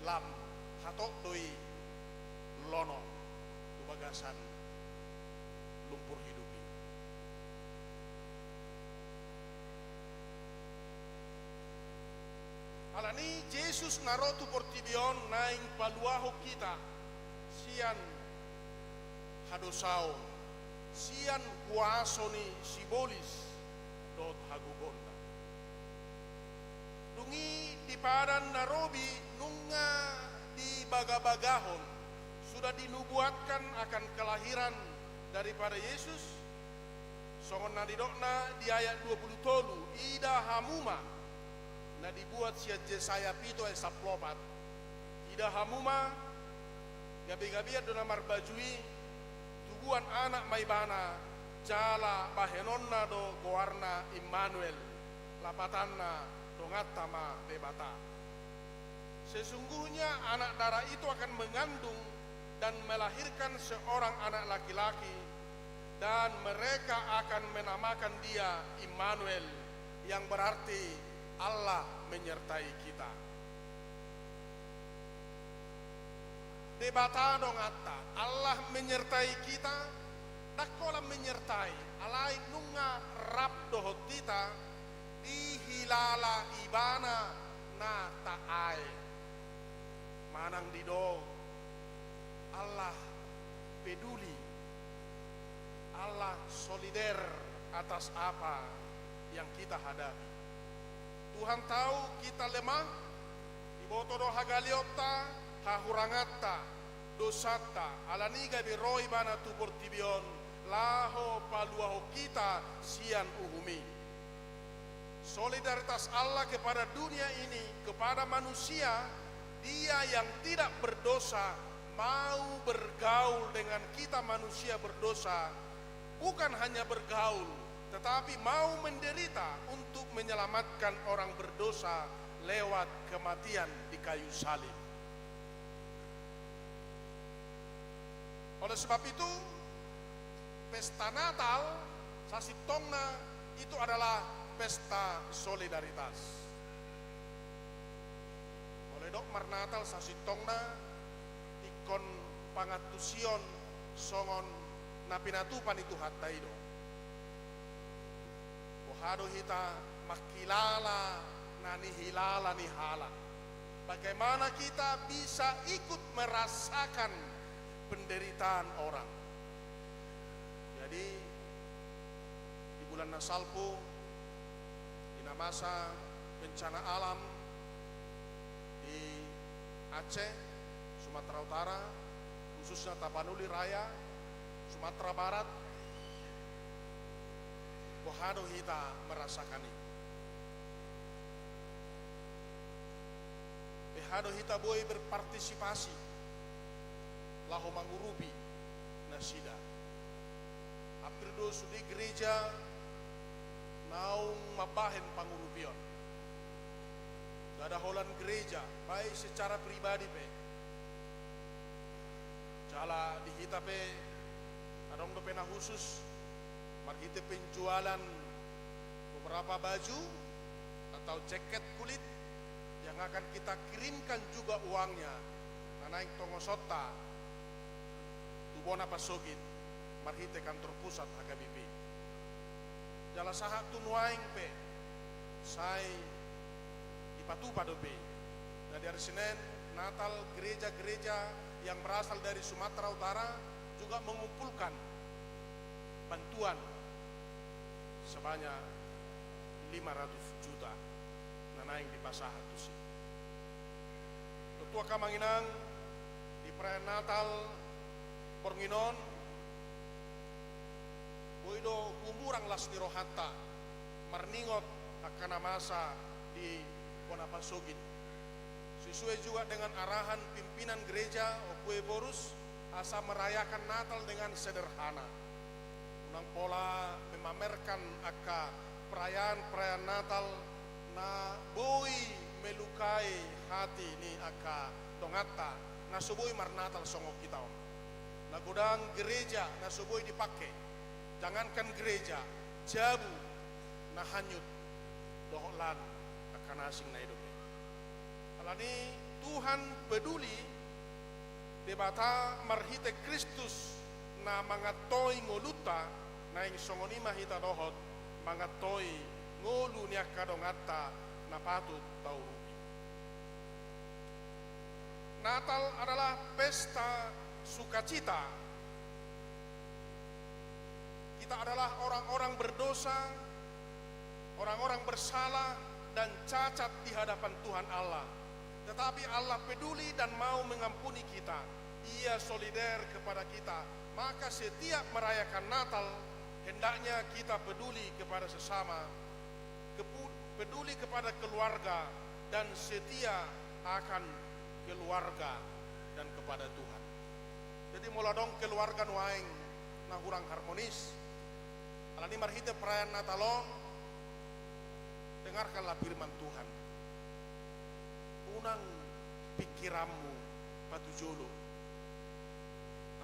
lam hatok doi lono tu bagasan lumpur hidupi. Alani Yesus narotu Portibion naing paluaho kita sian hadosao sian guasoni sibolis dot hagubonda. Dungi di padan narobi nunga di bagabagahon sudah dinubuatkan akan kelahiran daripada Yesus. Songon nadidokna di ayat 20 tolu ida hamuma na dibuat sia Yesaya pito ay saplopat. Ida hamuma gabi-gabi dona marbajui tubuan anak maibana jala bahenonna do goarna Immanuel lapatanna dongatama debata. Sesungguhnya anak darah itu akan mengandung dan melahirkan seorang anak laki-laki dan mereka akan menamakan dia Immanuel yang berarti Allah menyertai kita. Debata dongata Allah menyertai kita, dakola menyertai alai nunga rap dohotita dihilala ibana na taai manang dido Allah peduli, Allah solider atas apa yang kita hadapi. Tuhan tahu kita lemah, iboto do hagaliota hahurangata dosata alaniga biroi bana tu Portibion laho paluaho kita sian uhumi. Solidaritas Allah kepada dunia ini, kepada manusia, Dia yang tidak berdosa mau bergaul dengan kita manusia berdosa, bukan hanya bergaul, tetapi mau menderita untuk menyelamatkan orang berdosa lewat kematian di kayu salib. Oleh sebab itu, pesta Natal Sasitongna itu adalah pesta solidaritas. Oleh dok mar Natal Sasitongna ikon pangatusion songon napinatupan itu hataido. Bohado hita makilala nani hilala ni hala. Bagaimana kita bisa ikut merasakan penderitaan orang. Jadi di bulan Nasalpo, di masa bencana alam di Aceh, Sumatera Utara, khususnya Tapanuli Raya, Sumatera Barat, bohado kita merasakan ini. Bohado kita boleh berpartisipasi, laho mangurubi nasida. Hampir dosu di gereja naung mabahen pangurubion. Gak ada holan gereja, baik secara pribadi pe. Jala di kita pe, adong do pena khusus, marhite penjualan beberapa baju atau jaket kulit yang akan kita kirimkan juga uangnya. Naik tongosota, tubona pasogit, marhite kantor pusat HKBP. Jala sahat tunuaing pe, say ipatupa dope. Dari hari Senin Natal gereja-gereja yang berasal dari Sumatera Utara juga mengumpulkan bantuan sebanyak 500 juta naing di pasaha tu si. Tutua kamanginang di perayaan Natal Pornginon boido kumurang las ni rohata marningot akan masa di Ponapasogit. Sesuai juga dengan arahan pimpinan gereja Okue Borus asa merayakan Natal dengan sederhana. Unang pola memamerkan aka perayaan Natal na boi melukai hati ni aka dongata na suboi mar Natal songo kita. Na godang gereja na suboi dipakai. Jangankan gereja, jabu na hanyut dohlan akan asing na hidup. Alani Tuhan peduli debata marhite Kristus na mangatoi ngoluta na ing songoni mahita dohot mangatoi ngolu niya kadongata na patut tau rugi. Natal adalah pesta sukacita. Kita adalah orang-orang berdosa, orang-orang bersalah dan cacat di hadapan Tuhan Allah. Tetapi Allah peduli dan mau mengampuni kita. Ia solider kepada kita. Maka setiap merayakan Natal, hendaknya kita peduli kepada sesama, peduli kepada keluarga, dan setia akan keluarga dan kepada Tuhan. Jadi muladong keluarga nuaing na hurang harmonis. Alani marhite perayaan Natalon, dengarkanlah firman Tuhan. Unang pikiranmu patujolo.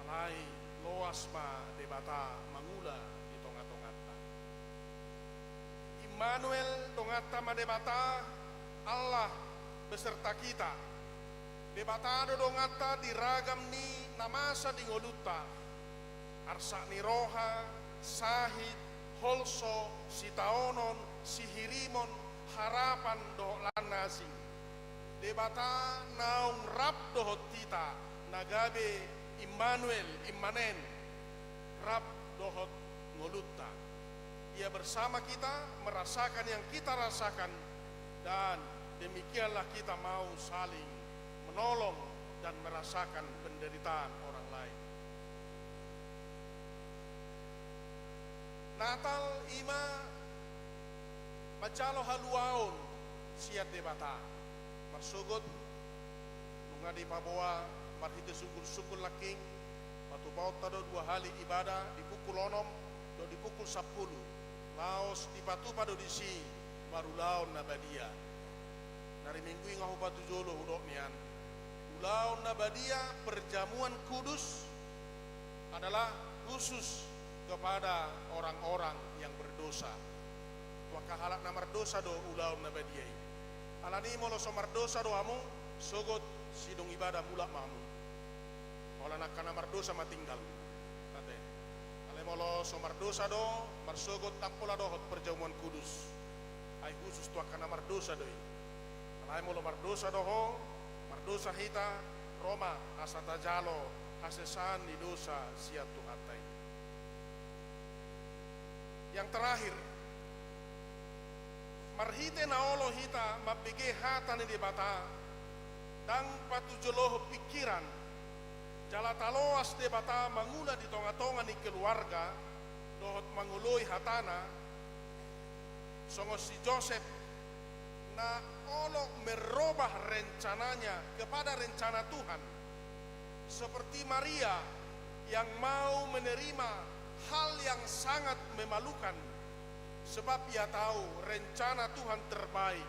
Alai loas ma debata mangula di tonga-tongata. Immanuel tongata ma debata Allah beserta kita. Debata dongata diragam ni namasa di ngoluta. Arsa ni roha, sahid, holso, sitaonon, sihirimon, harapan dohlan nasi. Debata naung rap dohot tita nagabe Immanuel immanen rap dohot ngoluta. Ia bersama kita merasakan yang kita rasakan dan demikianlah kita mau saling menolong dan merasakan penderitaan orang lain. Natal ima macalo haluaon siat debata. Marsugot nunga di Paboa marhite sungkul-sungkul laking matupaut tado 2 hari ibadah di pukul 6 do di pukul 10 laos di patu pado di si marulaon na badia nari minggu ngahu patu jolo hudok nian ulaon na badia perjamuan kudus adalah khusus kepada orang-orang yang berdosa. Waka halak na mardosa do ulaon na badia alani molo so mardosa do amu sogot sidong ibadah mulak mamu. Ola nak kana mardosa matinggal. Ate. Ale molo so mardosa do marsogot tampola dohot perjamuan kudus. Ai khusus tu kana mardosa doi. Alai molo mardosa doho mardosa hita Roma asata jalo hasesan di dosa sia tu hatai. Yang terakhir marhite naolo hita mapige hata ni debata dang patujoloh pikiran jala taloas debata mangula di tonga-tonga ni keluarga dohot manguloi hatana songo si Joseph na olo merubah rencananya kepada rencana Tuhan seperti Maria yang mau menerima hal yang sangat memalukan sebab ia tahu rencana Tuhan terbaik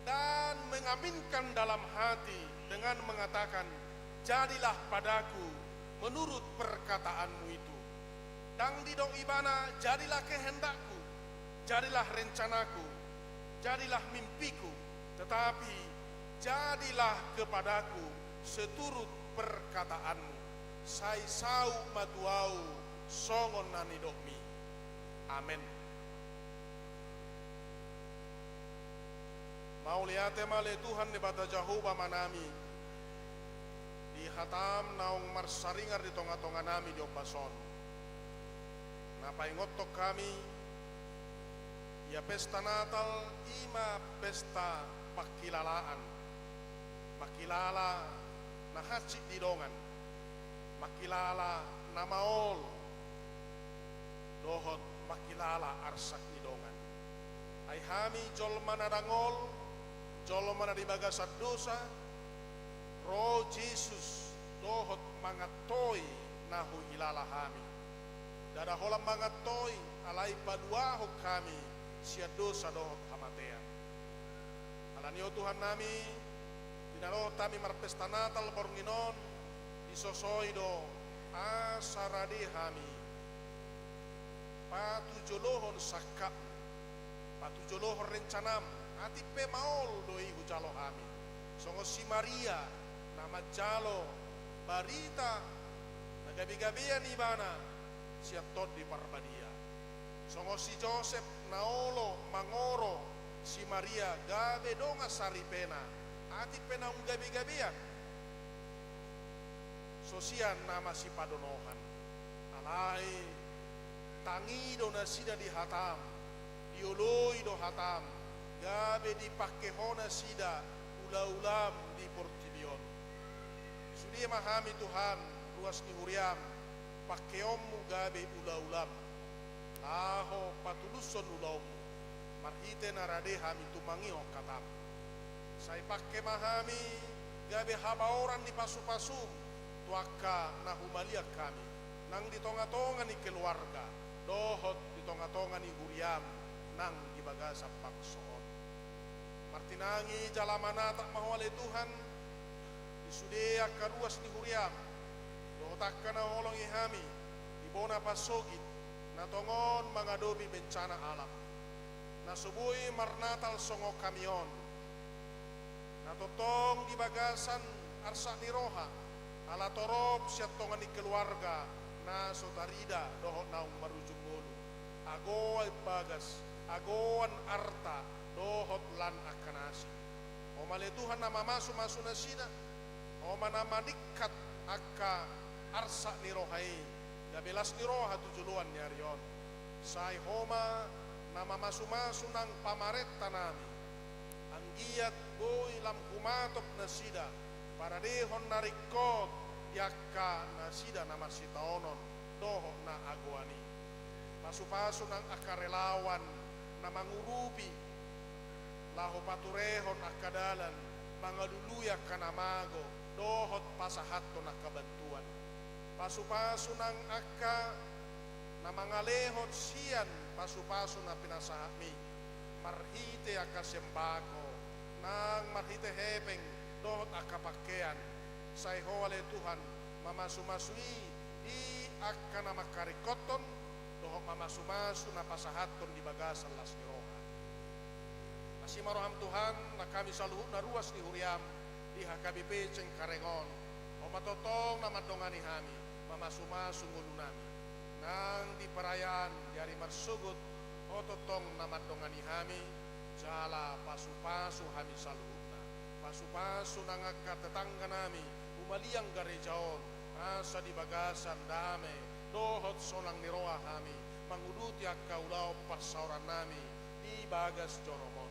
dan mengaminkan dalam hati dengan mengatakan, jadilah padaku menurut perkataanmu itu. Dang di dong ibana, jadilah kehendakku, jadilah rencanaku, jadilah mimpiku, tetapi jadilah kepadaku seturut perkataanmu. Sai sau matuau songon nani dokmi. Amin. Mau liate male Tuhan di bata Jehovah manami di hatam naung marsaringar di tonga-tonga nami di opason. Napa ingotok kami Ya pesta Natal ima pesta pakilalaan. Makilala na hacik di dongan. Makilala na maol. Dohot makilala arsak di dongan. Ay hami jolma na dangol, jolma na di bagasad dosa, Roh Jesus dohot mangatoy na hilala hami. Dada holam mangatoy alay paduaho kami siya dosa dohot hamatean. Alanio Tuhan nami, dinaro tami marpesta Natal bornginon, isosoy do asaradi hami. Patujolohon sakka, patujolohon rencanam, ati pemaol doi hujalo hami. Songo si Maria, nama jalo, barita, nagabi-gabian ibana, siya tod di parbadia. Songo si Joseph, naolo, mangoro, si Maria, gabe donga saripena, ati penang gabi-gabian. Sosian nama si padonohan, alai, tangido na sida di hatam, dioloi do hatam, gabe di pakehona sida, ula-ulam di portibion. Sudi mahami Tuhan, luas ni huriam, pakeommu gabe ula-ulam, laho patuluson ulaumu, marhite narade hami tumangiho katam. Sai pakke mahami, gabe habaoran di pasu-pasum, tuaka na humalia kami, nang di tonga-tonga ni keluarga, dohot di tonga-tonga ni huriam, nang di bagasa paksoon. Martinangi jalamana tak mahwale Tuhan, disudea karuas ni huriam, dohotak na holong ihami, ibona pasogit, na tongon mangadobi bencana alam, na subui marnatal songo kamyon, na totong di bagasan arsa ni roha, ala torob siya tongan ni keluarga, na sotarida dohot naung marujung golu, ago ay bagas, agoan arta, dohot lan akanasi. O male Tuhan na mamasu-masu na sina, o manamanikat akka arsa ni rohai, gabelas ni roha tujuluan ni arion. Say homa na mamasu-masu ng pamareta nami, ang giyat boy lam kumatop na sida, para dehon narikot, yakka na sida na masitaonon, doho na aguani. Pasu-pasu ng akarelawan na mangurubi, laho paturehon akadalan, mga luluyak kanamago, dohot pasahato na kabantuan. Pasu-pasu ng akka na mga lehon siyan, pasu-pasu na pinasahami, marhite akasembago, nang marhite hepeng, dohot akapakean, sa ihole Tuhan, mamasumasui, di akka na makarikoton, dohot mamasumasu na pasahaton di bagasan las ni roha. Asimaroham Tuhan na kami saluhut na ruas ni huriam di hakabipe ceng karengon o matotong na madongani hami mamasumasu ngulu nami nang di perayaan dari marsugut o totong na madongani hami jala pasu-pasu hami saluhutna pasu-pasu nang akka tetangga nami umaliang garejaon asa di bagasan dame dohot sonang niroa hami manguduti akka ulau parsauran nami di bagas joromon.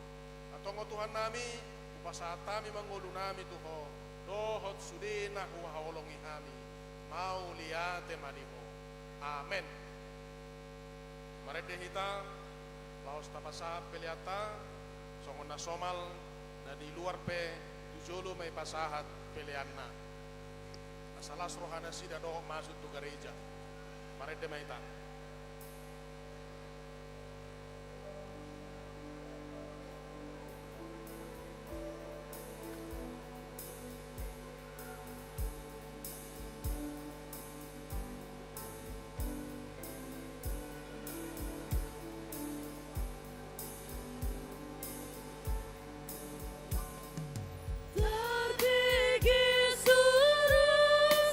Tongo Tuhan nami, upasa tami mangulu nami tuho, dohot sudina huwaholongi hami, mau liate maniho. Amen. Marede hita, laos tapasa peliata, songon na somal, na di luar pe, tujulu may pasahat pelianna. Nasalas rohana sida doho masuk tu gereja. Marede maita.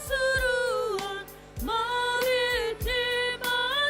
Suruh-suruhan, mari terima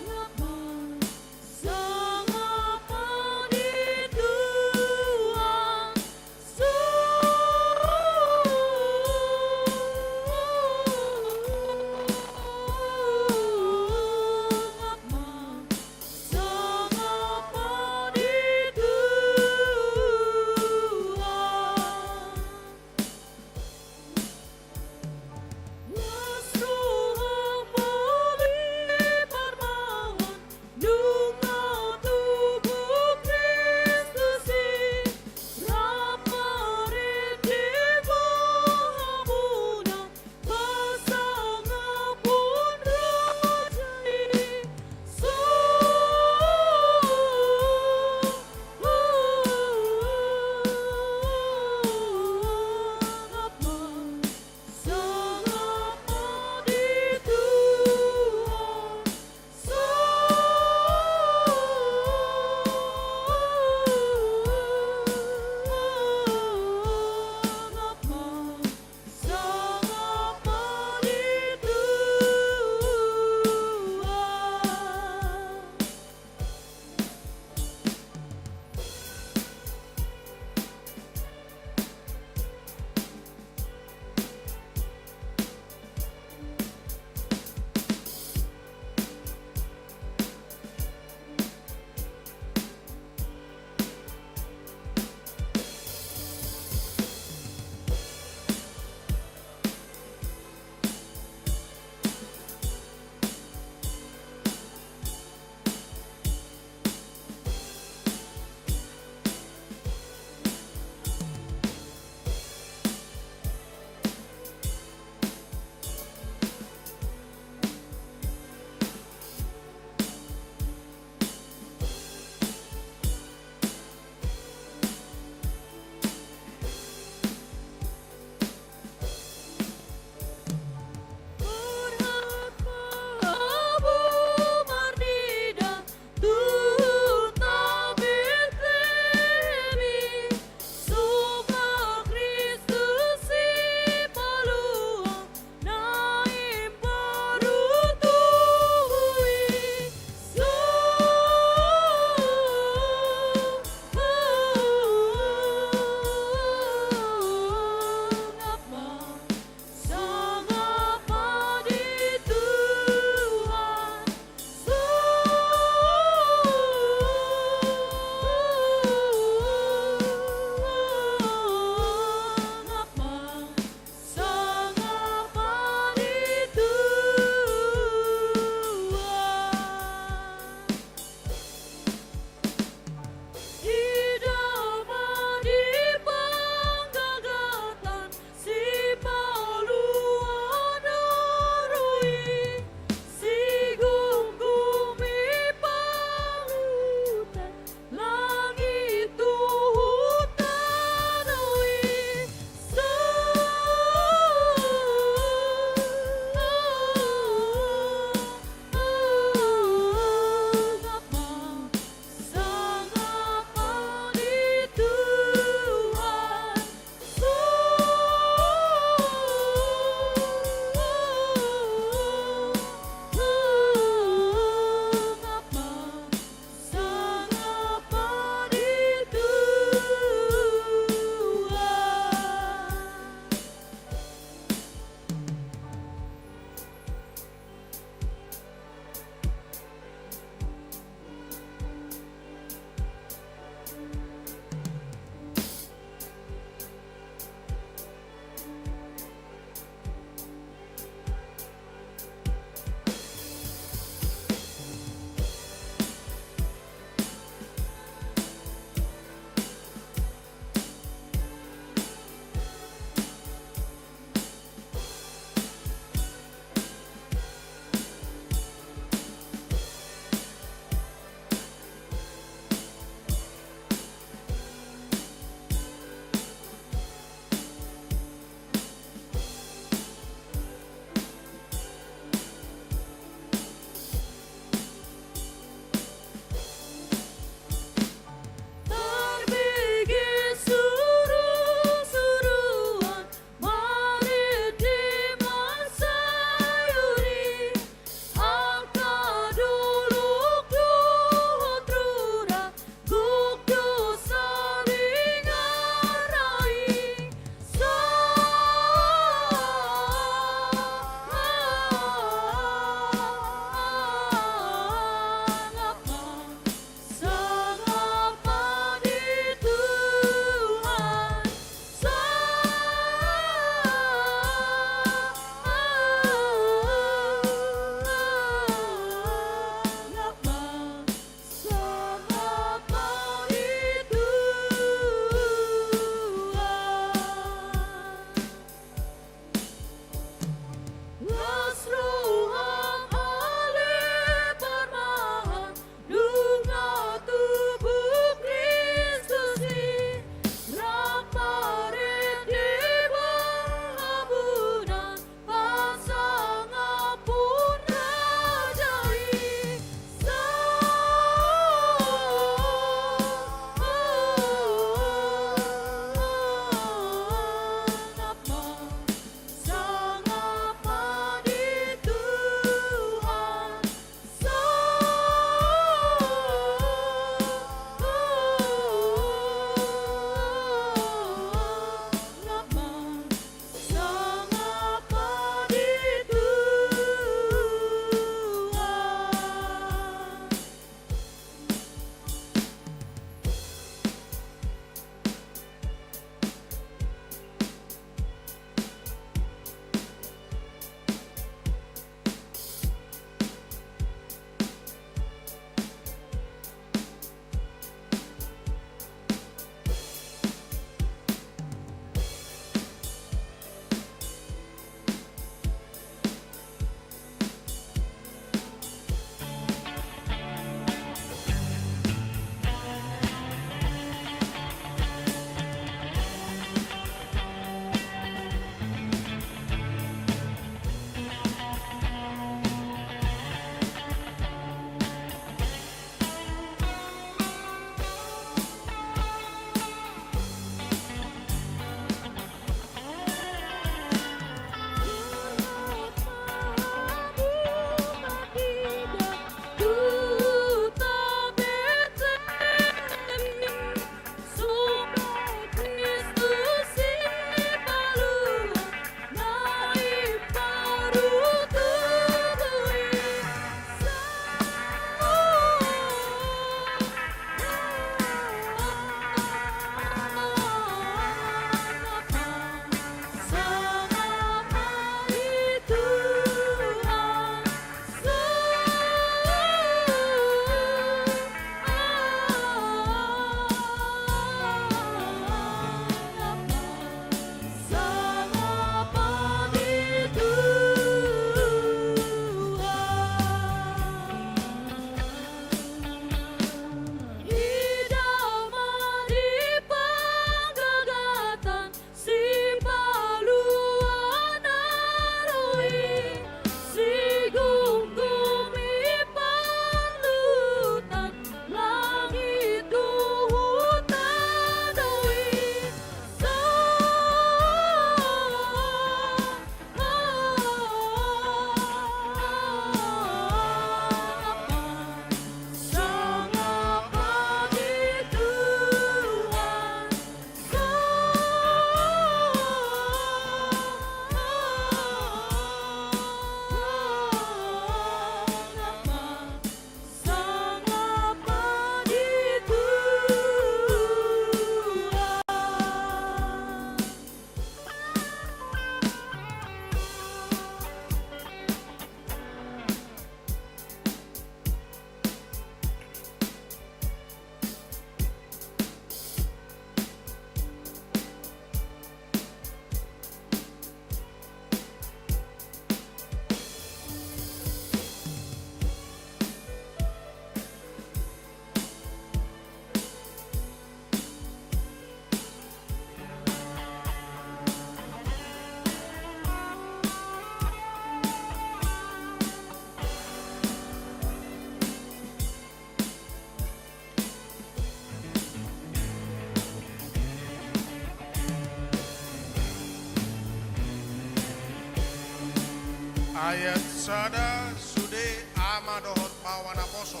Ayat sada sude ama dohot pawana poso.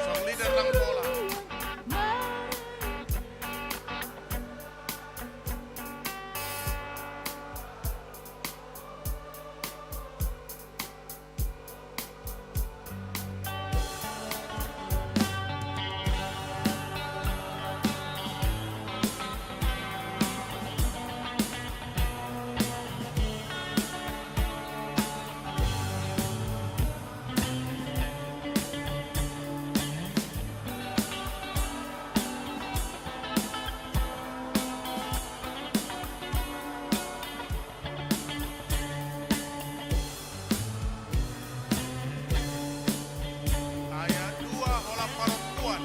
Song leader lang bola. Ayat 2 olah perempuan.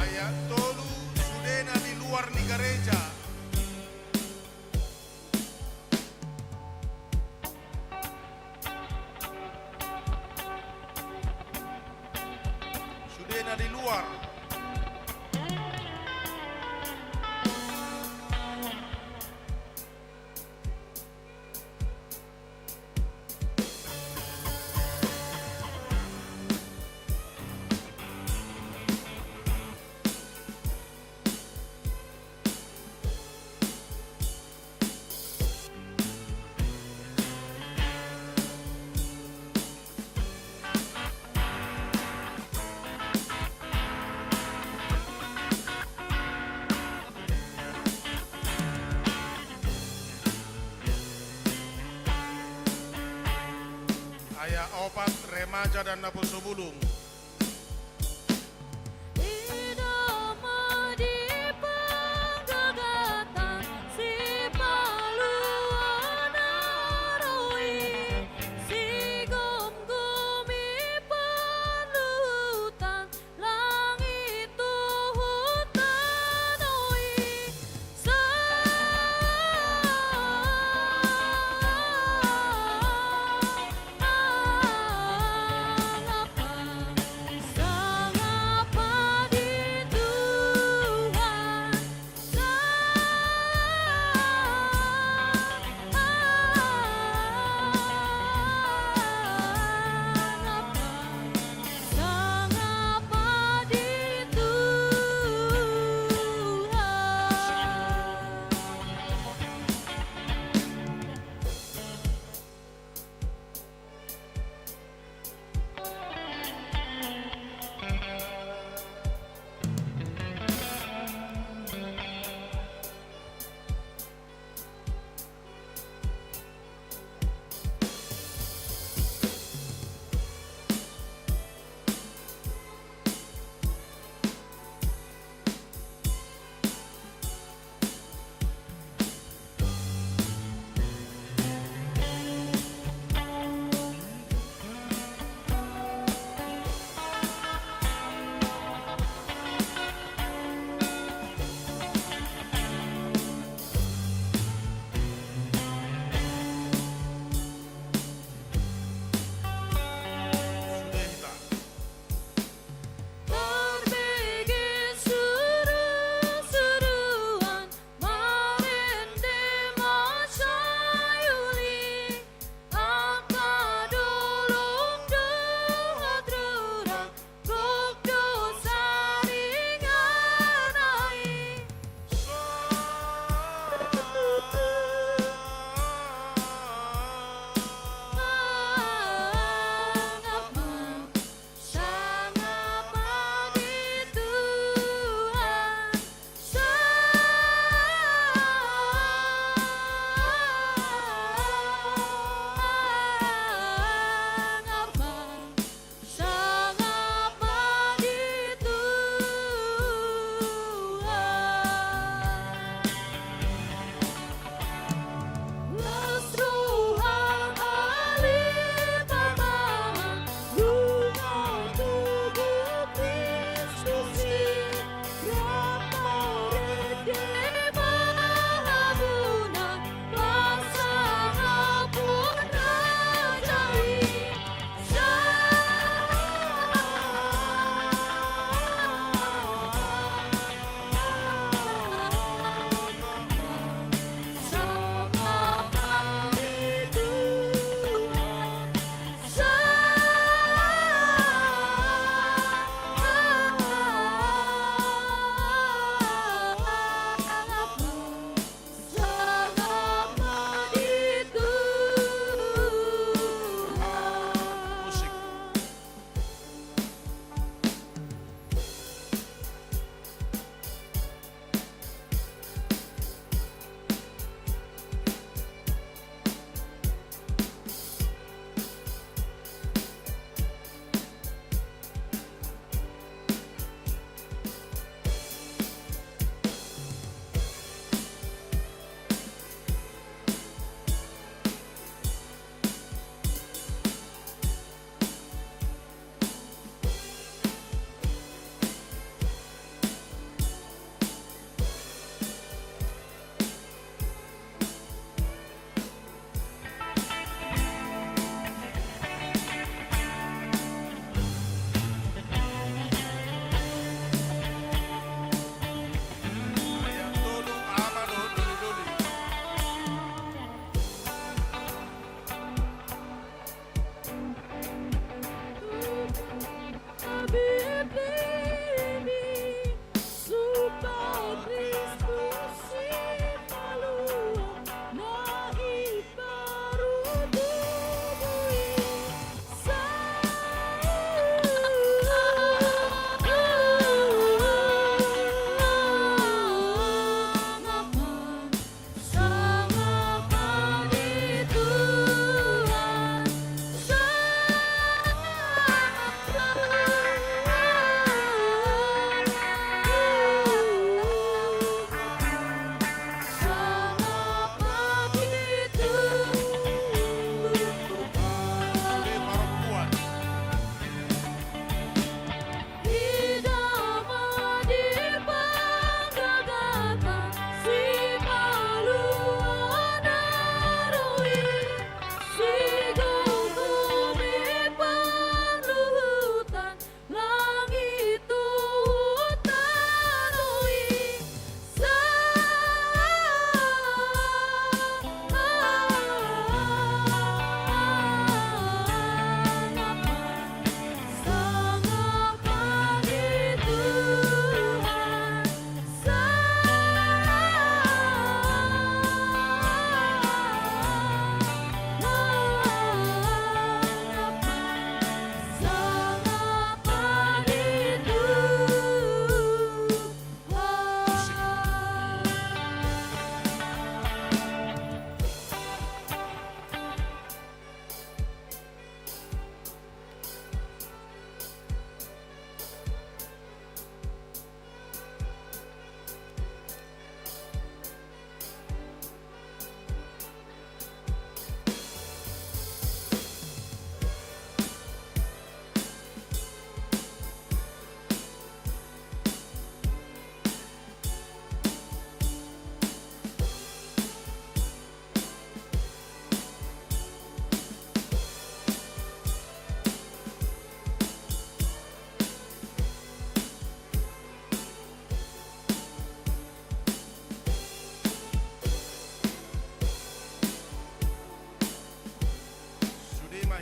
Ayat tolu sudena di luar ni gereja. Sudena di luar. Ayat 4 remaja dan napuso bulung.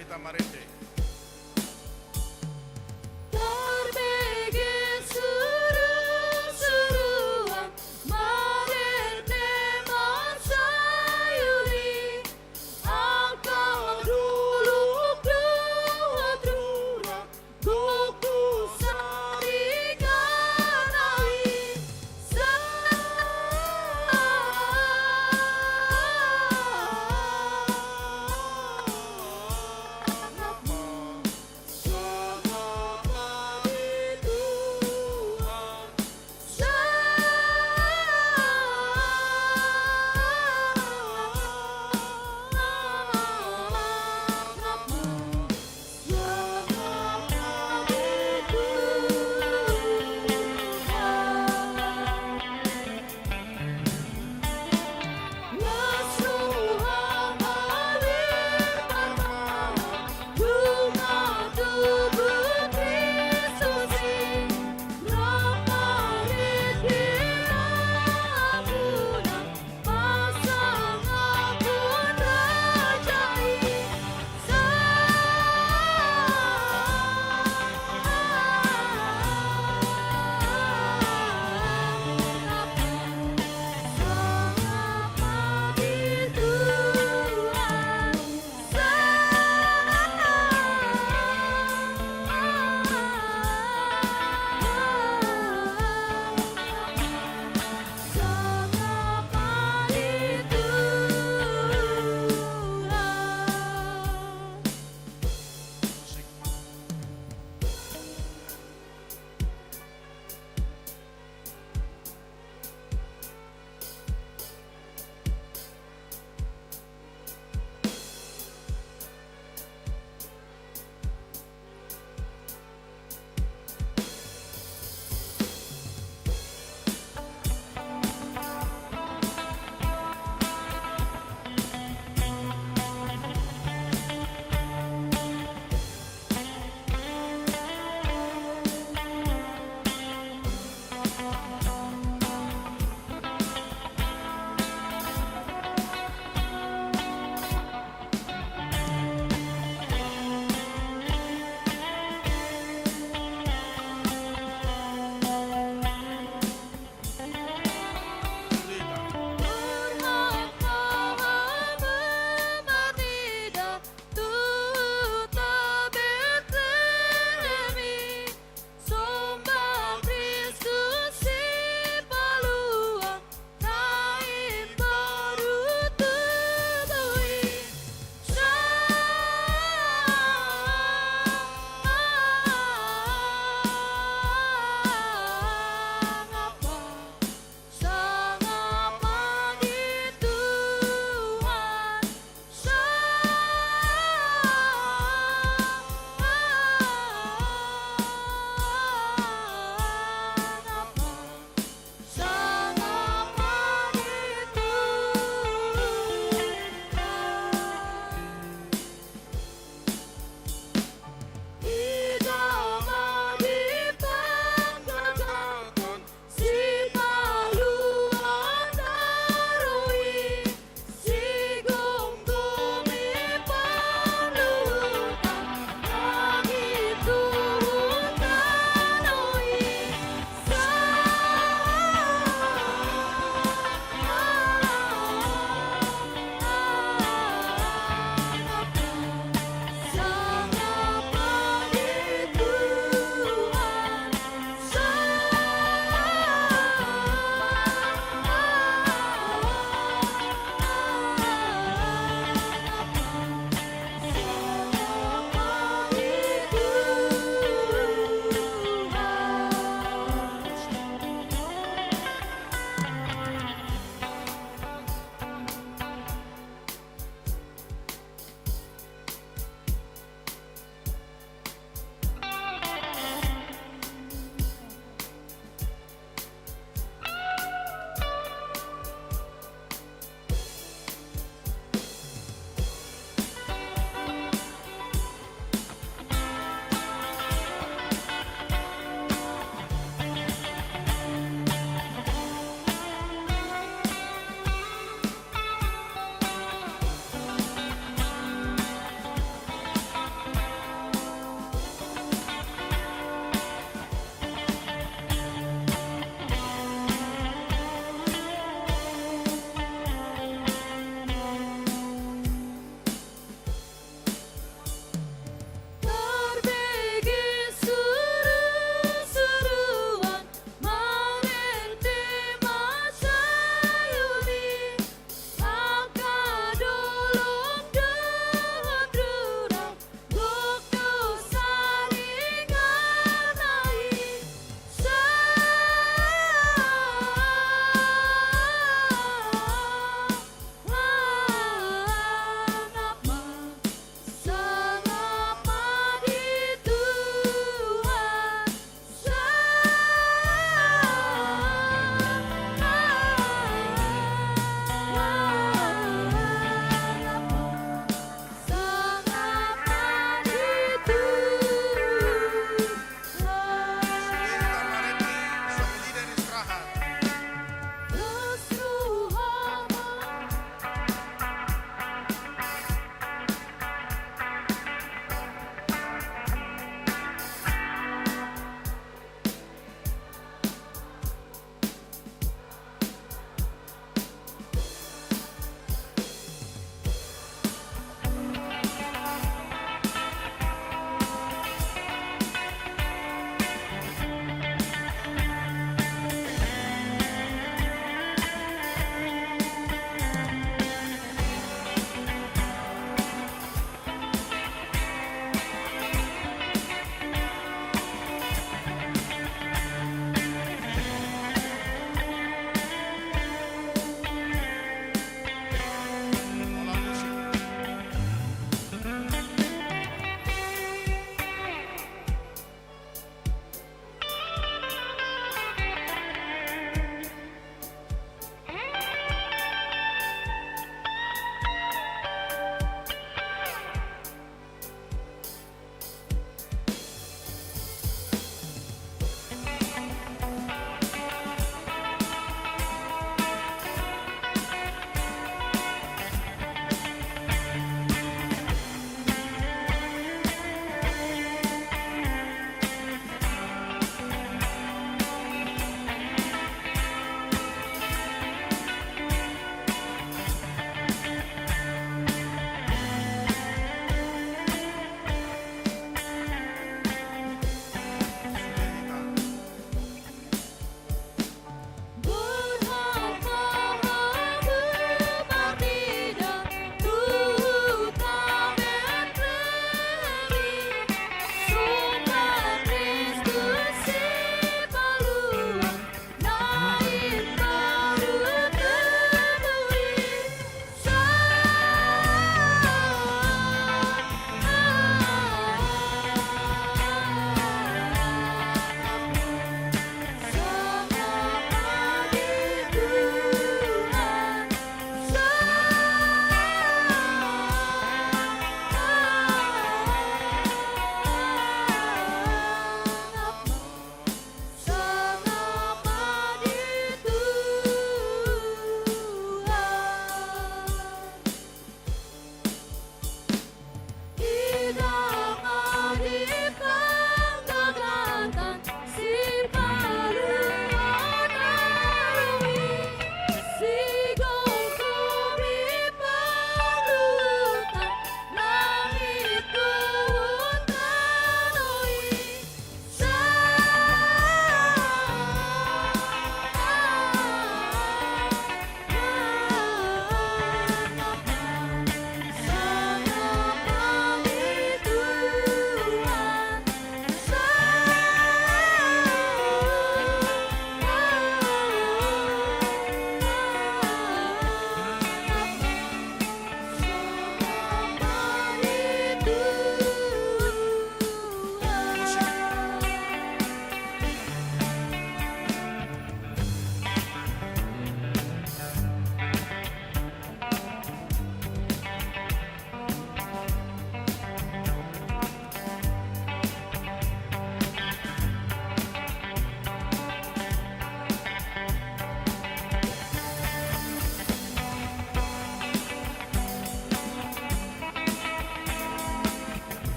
mahita marende. Terbege seru-seruan marende mansayuri angka dulu dua trura buku sari kanai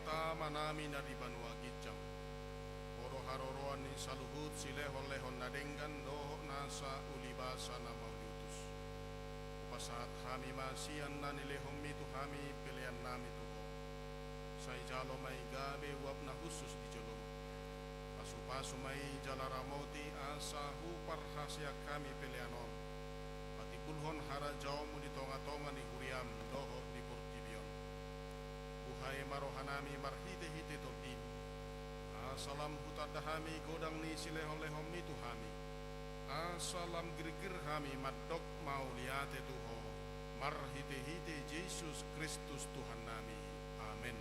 debata manami na di banua gijang. Oro haroroan ni saluhut silehon-lehon nadenggan doho nasa ulibasa na mauliutus. Upasaat hami masian na nilehom mitu hami pilihan nami tuho. Say jalo may gabe uap na khusus di jolo. Pasu-pasu may jalaramoti asa hupar hasya kami pilihanon. Pati kulhon hara jaumu di tonga-tonga ni huriam doho di Portibion. Buhay marohanami marhite-hite tordin. Asalam hutadahami godang ni silehon-lehom itu hami. Asalam girgir hami madok mauliate tuho. Marhite-hite Yesus Kristus Tuhan nami. Amin.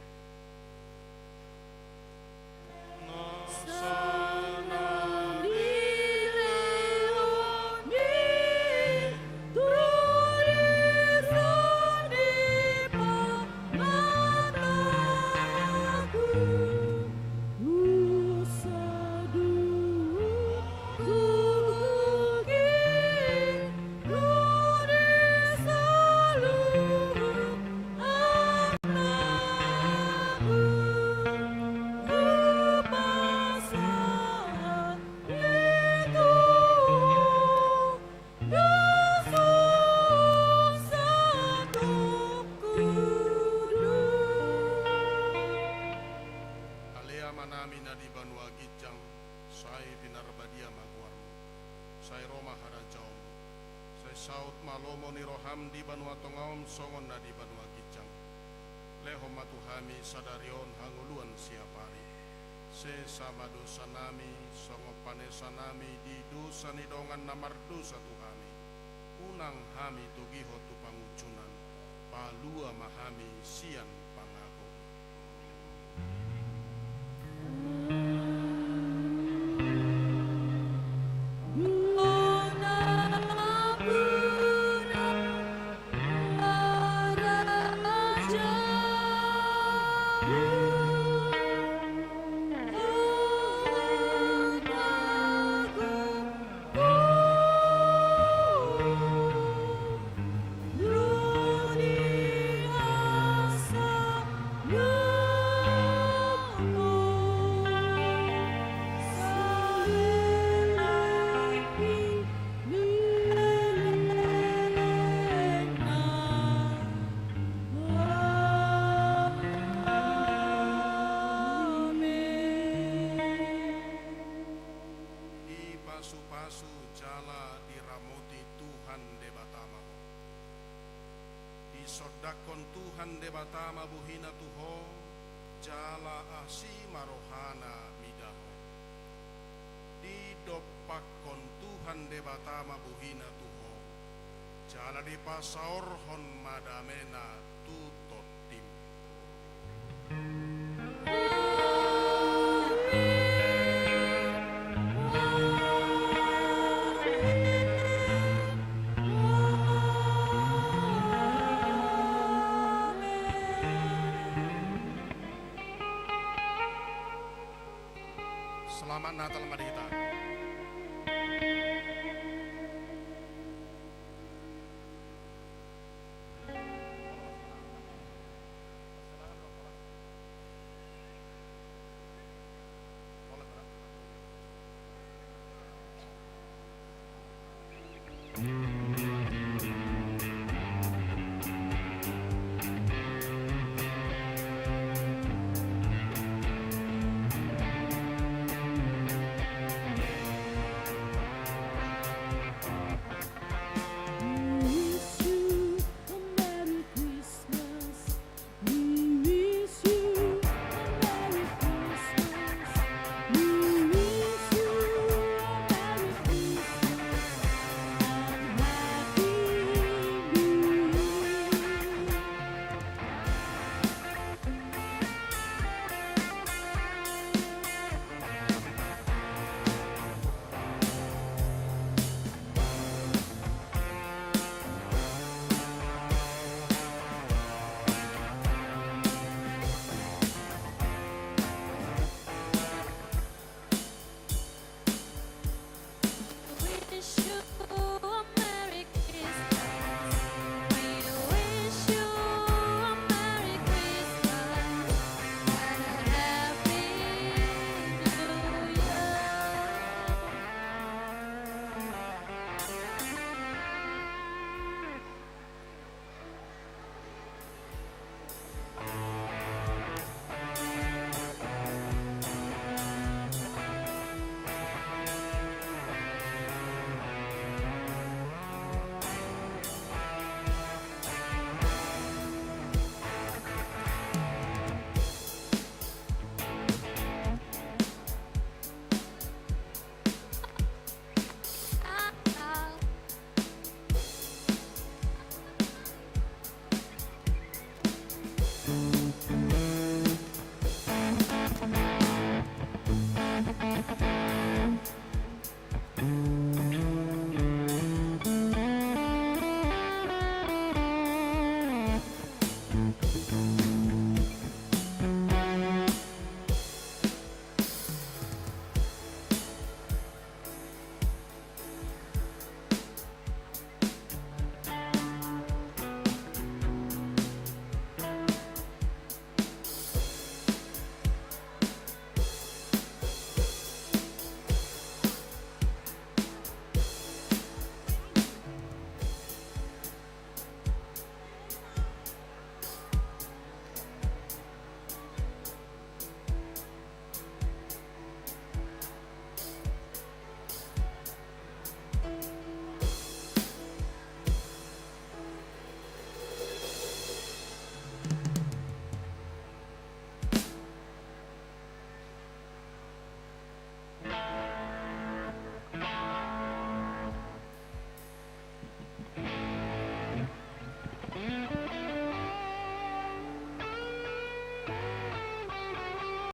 Saut malomo ni roham di banua tongaon songon na di banua gijang. Leho matuhami sadarion hanguluan siapari. Se sama dosa nami songo panesa nami di dosa ni dongan namar dosa tuhami. Unang hami tugiho tu pangucunan. Palua mahami sian pangako. Sodakon Tuhan debatama buhina tuho jala asi marohana midaho di dopakon Tuhan debatama buhina tuho jala di pasaorhon madamena tutotim. Selamat Natal mari kita.